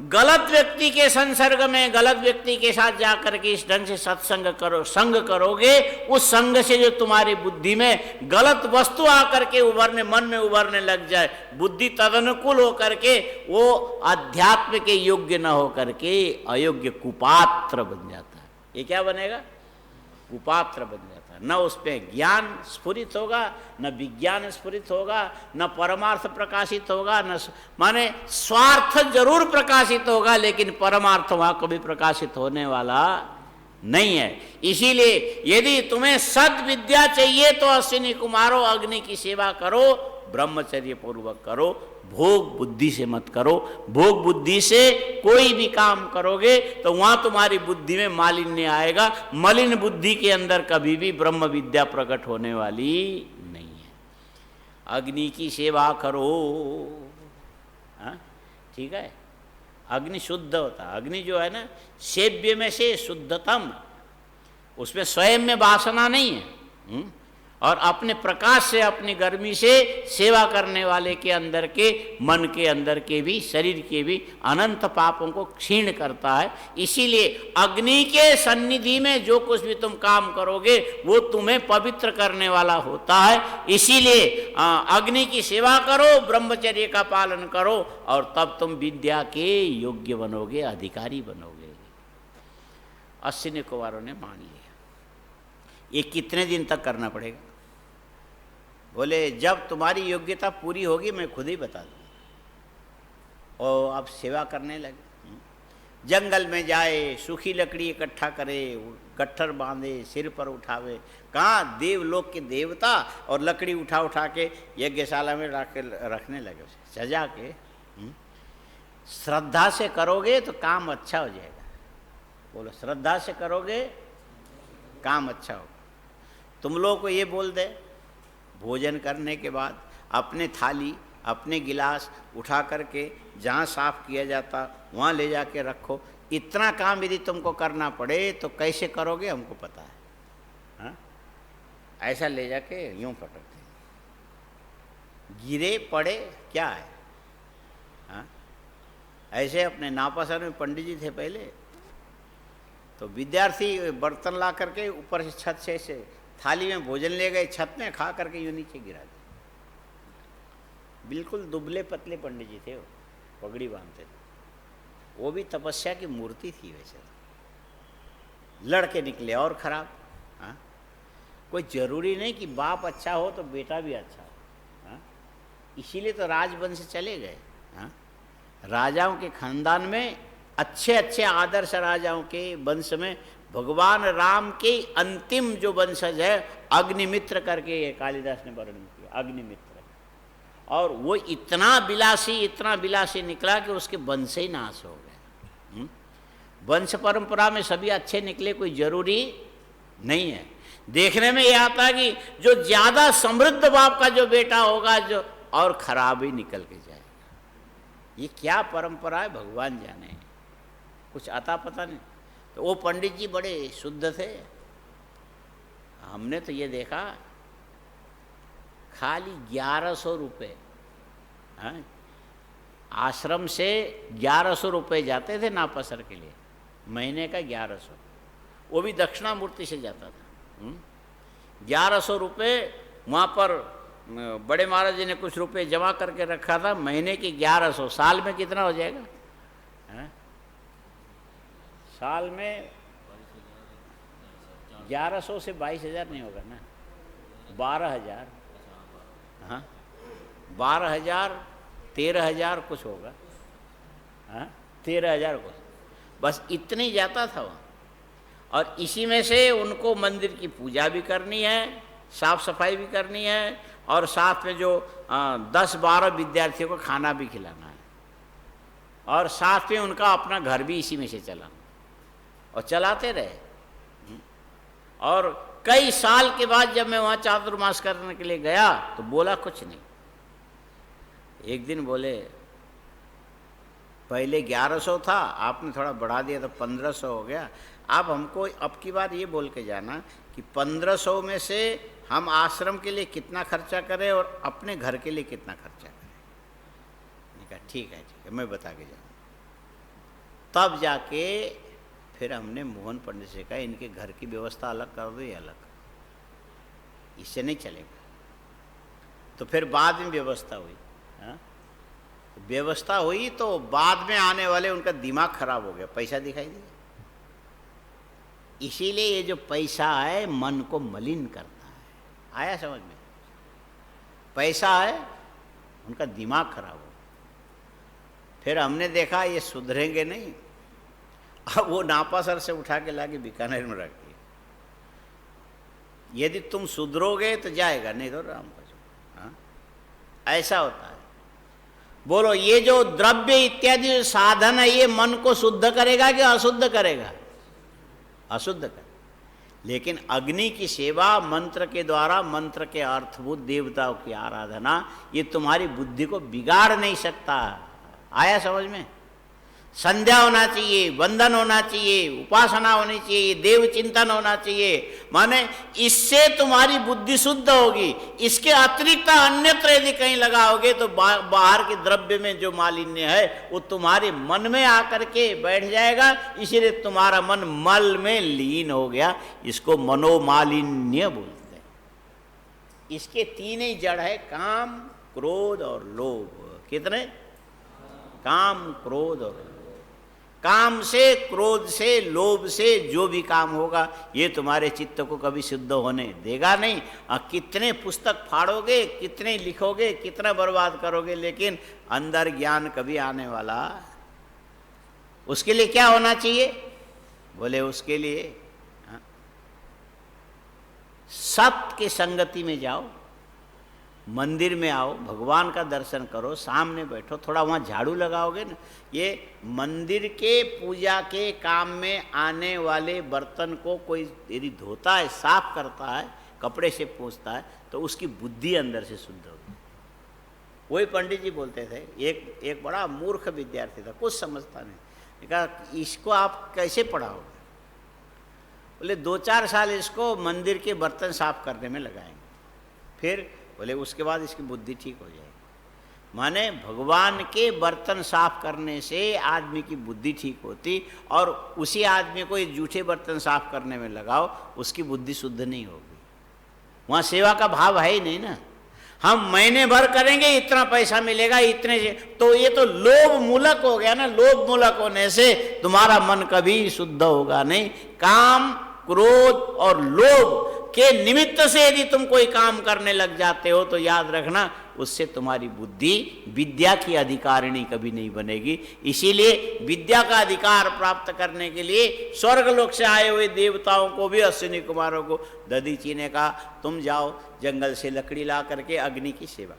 गलत व्यक्ति के संसर्ग में, गलत व्यक्ति के साथ जाकर के इस ढंग से सत्संग करो, संग करोगे, उस संग से जो तुम्हारी बुद्धि में गलत वस्तु आकर के उभरने, मन में उभरने लग जाए, बुद्धि तदनुकूल होकर के वो अध्यात्म के योग्य न होकर के अयोग्य कुपात्र बन जाता है। ये क्या बनेगा? कुपात्र बन जाता है। न उस पर ज्ञान स्फुरित होगा, न विज्ञान स्फुरित होगा, न परमार्थ प्रकाशित होगा, न माने स्वार्थ जरूर प्रकाशित होगा, लेकिन परमार्थ वहां कभी प्रकाशित होने वाला नहीं है। इसीलिए यदि तुम्हें सद विद्या चाहिए तो अश्विनी कुमारों अग्नि की सेवा करो, ब्रह्मचर्य पूर्वक करो, भोग बुद्धि से मत करो। भोग बुद्धि से कोई भी काम करोगे तो वहां तुम्हारी बुद्धि में मालिन्य आएगा। मलिन बुद्धि के अंदर कभी भी ब्रह्म विद्या प्रकट होने वाली नहीं है। अग्नि की सेवा करो, हाँ ठीक है। अग्नि शुद्ध होता है। अग्नि जो है ना, सेव्य में से शुद्धतम, उसमें स्वयं में वासना नहीं है। और अपने प्रकाश से, अपनी गर्मी से सेवा करने वाले के अंदर के, मन के अंदर के भी, शरीर के भी अनंत पापों को क्षीण करता है। इसीलिए अग्नि के सन्निधि में जो कुछ भी तुम काम करोगे वो तुम्हें पवित्र करने वाला होता है। इसीलिए अग्नि की सेवा करो, ब्रह्मचर्य का पालन करो, और तब तुम विद्या के योग्य बनोगे, अधिकारी बनोगे। अश्विनी कुमारों ने मान लिया। ये कितने दिन तक करना पड़ेगा? बोले जब तुम्हारी योग्यता पूरी होगी मैं खुद ही बता दूँगा। और अब सेवा करने लगे। जंगल में जाए, सूखी लकड़ी इकट्ठा करे, गट्ठर बांधे, सिर पर उठावे। कहाँ देवलोक के देवता, और लकड़ी उठा उठा के यज्ञशाला में रखने लगे, उसे सजा के। श्रद्धा से करोगे तो काम अच्छा हो जाएगा। बोलो श्रद्धा से करोगे काम अच्छा होगा। तुम लोग को ये बोल दे, भोजन करने के बाद अपने थाली, अपने गिलास उठा करके जहाँ साफ किया जाता वहाँ ले जाके रखो। इतना काम यदि तुमको करना पड़े तो कैसे करोगे हमको पता है। हाँ? ऐसा ले जाके यूँ पटकते, गिरे पड़े क्या है। हाँ? ऐसे अपने नापासर में पंडित जी थे पहले, तो विद्यार्थी बर्तन ला करके ऊपर से छत से थाली में भोजन ले गए, छत में खा करके यूँ नीचे गिरा दिया। बिल्कुल दुबले पतले पंडित जी थे, वो पगड़ी बांधते थे। वो भी तपस्या की मूर्ति थी वैसे। लड़के निकले और खराब। हाँ? कोई जरूरी नहीं कि बाप अच्छा हो तो बेटा भी अच्छा हो। हाँ? इसीलिए तो राजवंश चले गए। हाँ? राजाओं के खानदान में, अच्छे अच्छे आदर्श राजाओं के वंश में भगवान राम के अंतिम जो वंशज है अग्निमित्र करके कालिदास ने वर्णन किया। अग्निमित्र, और वो इतना विलासी निकला कि उसके वंश ही नाश हो गए। वंश परंपरा में सभी अच्छे निकले कोई जरूरी नहीं है। देखने में यह आता है कि जो ज़्यादा समृद्ध बाप का जो बेटा होगा जो और खराब ही निकल के जाएगा। ये क्या परंपरा है भगवान जाने, कुछ आता पता नहीं। तो वो पंडित जी बड़े शुद्ध थे। हमने तो ये देखा खाली 1100 रुपये, आश्रम से 1100 रुपये जाते थे नापसर के लिए, महीने का 1100, वो भी दक्षिणामूर्ति से जाता था। 1100 रुपये वहाँ पर बड़े महाराज जी ने कुछ रुपए जमा करके रखा था, महीने की 1100, साल में कितना हो जाएगा? साल में 1100 से 22,000 नहीं होगा ना, 12,000। हाँ 12,000, 13,000 कुछ होगा। हाँ 13,000 कुछ, बस इतनी जाता था वहाँ। और इसी में से उनको मंदिर की पूजा भी करनी है, साफ सफाई भी करनी है, और साथ में जो 10-12 विद्यार्थियों को खाना भी खिलाना है, और साथ में उनका अपना घर भी इसी में से चलाना, और चलाते रहे। और कई साल के बाद जब मैं वहाँ चातुर्मास करने के लिए गया तो बोला कुछ नहीं। एक दिन बोले पहले 1100 था, आपने थोड़ा बढ़ा दिया तो 1500 हो गया। आप हमको अब की बार ये बोल के जाना कि 1500 में से हम आश्रम के लिए कितना खर्चा करें और अपने घर के लिए कितना खर्चा करें। कहा ठीक है मैं बता के जाऊँ। तब जाके फिर हमने मोहन पंडित से कहा इनके घर की व्यवस्था अलग कर दो, ये अलग, इससे नहीं चलेगा। तो फिर बाद में व्यवस्था हुई। हाँ, व्यवस्था हुई तो बाद में आने वाले उनका दिमाग खराब हो गया, पैसा दिखाई दिया। इसीलिए ये जो पैसा है मन को मलिन करता है। आया समझ में? पैसा है, उनका दिमाग खराब हो। फिर हमने देखा ये सुधरेंगे नहीं, अब वो नापासर से उठा के लाके बीकानेर में रख दिया। यदि तुम सुधरोगे तो जाएगा, नहीं तो राम भजो। हाँ, ऐसा होता है। बोलो ये जो द्रव्य इत्यादि साधन है ये मन को शुद्ध करेगा कि अशुद्ध करेगा? अशुद्ध कर। लेकिन अग्नि की सेवा मंत्र के द्वारा, मंत्र के अर्थभूत देवताओं की आराधना, ये तुम्हारी बुद्धि को बिगाड़ नहीं सकता। आया समझ में? संध्या होना चाहिए, वंदन होना चाहिए, उपासना होनी चाहिए, देव चिंतन होना चाहिए, माने इससे तुम्हारी बुद्धि शुद्ध होगी। इसके अतिरिक्त अन्यत्र यदि कहीं लगाओगे तो बाहर के द्रव्य में जो मालिन्य है वो तुम्हारे मन में आकर के बैठ जाएगा, इसीलिए तुम्हारा मन मल में लीन हो गया। इसको मनोमालिन्य बोलते हैं। इसके तीन ही जड़ है, काम, क्रोध और लोभ। कितने? काम, क्रोध और लोभ। काम से, क्रोध से, लोभ से जो भी काम होगा ये तुम्हारे चित्त को कभी शुद्ध होने देगा नहीं। कितने पुस्तक फाड़ोगे, कितने लिखोगे, कितना बर्बाद करोगे, लेकिन अंदर ज्ञान कभी आने वाला। उसके लिए क्या होना चाहिए? बोले उसके लिए सत्य की संगति में जाओ, मंदिर में आओ, भगवान का दर्शन करो, सामने बैठो, थोड़ा वहाँ झाड़ू लगाओगे ना। ये मंदिर के पूजा के काम में आने वाले बर्तन को कोई यदि धोता है, साफ करता है, कपड़े से पोंछता है, तो उसकी बुद्धि अंदर से शुद्ध होगी। वही पंडित जी बोलते थे, एक बड़ा मूर्ख विद्यार्थी था, कुछ समझता नहीं। कहा इसको आप कैसे पढ़ाओगे? बोले 2-4 साल इसको मंदिर के बर्तन साफ करने में लगाएंगे, फिर बोले उसके बाद इसकी बुद्धि ठीक हो जाएगी। माने भगवान के बर्तन साफ करने से आदमी की बुद्धि ठीक होती, और उसी आदमी को ये जूठे बर्तन साफ करने में लगाओ, उसकी बुद्धि शुद्ध नहीं होगी। वहाँ सेवा का भाव है ही नहीं ना। हम महीने भर करेंगे, इतना पैसा मिलेगा, इतने से, तो ये तो लोभ मूलक हो गया ना। लोभ मूलक होने से तुम्हारा मन कभी शुद्ध होगा नहीं। काम, क्रोध और लोभ के निमित्त से यदि तुम कोई काम करने लग जाते हो तो याद रखना उससे तुम्हारी बुद्धि विद्या की अधिकारिणी कभी नहीं बनेगी। इसीलिए विद्या का अधिकार प्राप्त करने के लिए स्वर्गलोक से आए हुए देवताओं को भी, अश्विनी कुमारों को दधीची ने कहा तुम जाओ जंगल से लकड़ी ला करके अग्नि की सेवा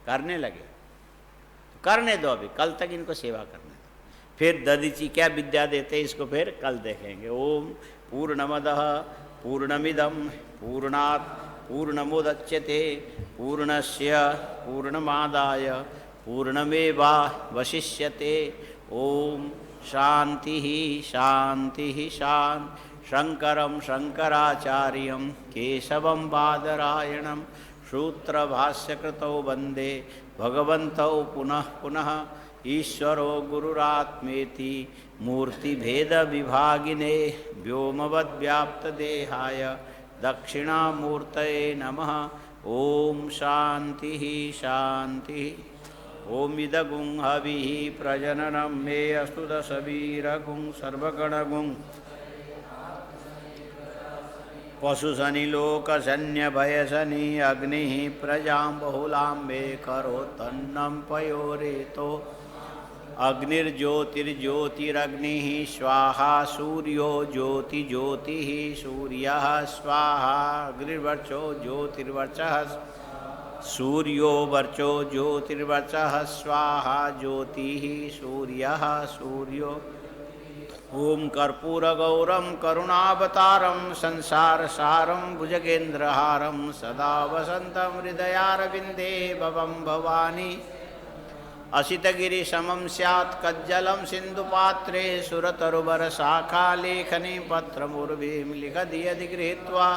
करने लगे। करने दो, अभी कल तक इनको सेवा करने दो। फिर दधीची क्या विद्या देते इसको फिर कल देखेंगे। ओम पूर्णमदः पूर्णमिदं पूर्णात् पूर्णमुदच्यते पूर्णस्य पूर्णमादाय पूर्णमेवावशिष्यते। ओम शांति शांति शांति। शंकरं शंकराचार्यं केशवं बादरायणं सूत्रभाष्यकृतौ वन्दे भगवन्तौ पुनः पुनः। ईश्वरो गुरुरात्मेति मूर्तिभेदविभागिने व्योमवद्व्याप्तदेहाय दक्षिणामूर्तये नमः। ओम शांति शांति। ओम इदगुं हविः प्रजननं मे अस्तु दशवीरगुं सर्वगणगुं पशुशनि लोकशन्यभयशनि अग्निः प्रजां बहुलां मे करोत्तन्नं पयोरेतो। अग्निर्ज्योतिर्ज्योतिरग्निः स्वाहा सूर्यो ज्योतिज्योतिः सूर्यः स्वाहा। अग्निर्वर्चो ज्योतिर्वर्चः सूर्यो वर्चो ज्योतिर्वर्चः स्वाहा ज्योतिः सूर्यः सूर्यो। ओम कर्पूरगौरं करुणावतारं संसारसारं भुजगेन्द्रहारं सदा वसन्तं हृदयारविन्दे भवं भवानी। असितगिरिशमं स्यात् कज्जलं सिन्धुपात्रे सुरतरुवरशाखालेखनी पत्रमुर्वीं लिखति यदि गृहीत्वा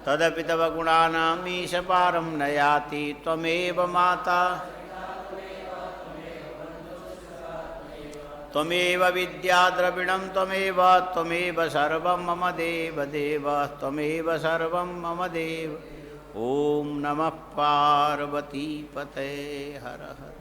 तदपि तव गुणानामीश पारं न याति त्वमेव माता त्वमेव विद्या द्रविणं त्वमेव सर्वं मम देव देव त्वमेव सर्वं मम देव। ओम नमः पार्वती पते हर हर।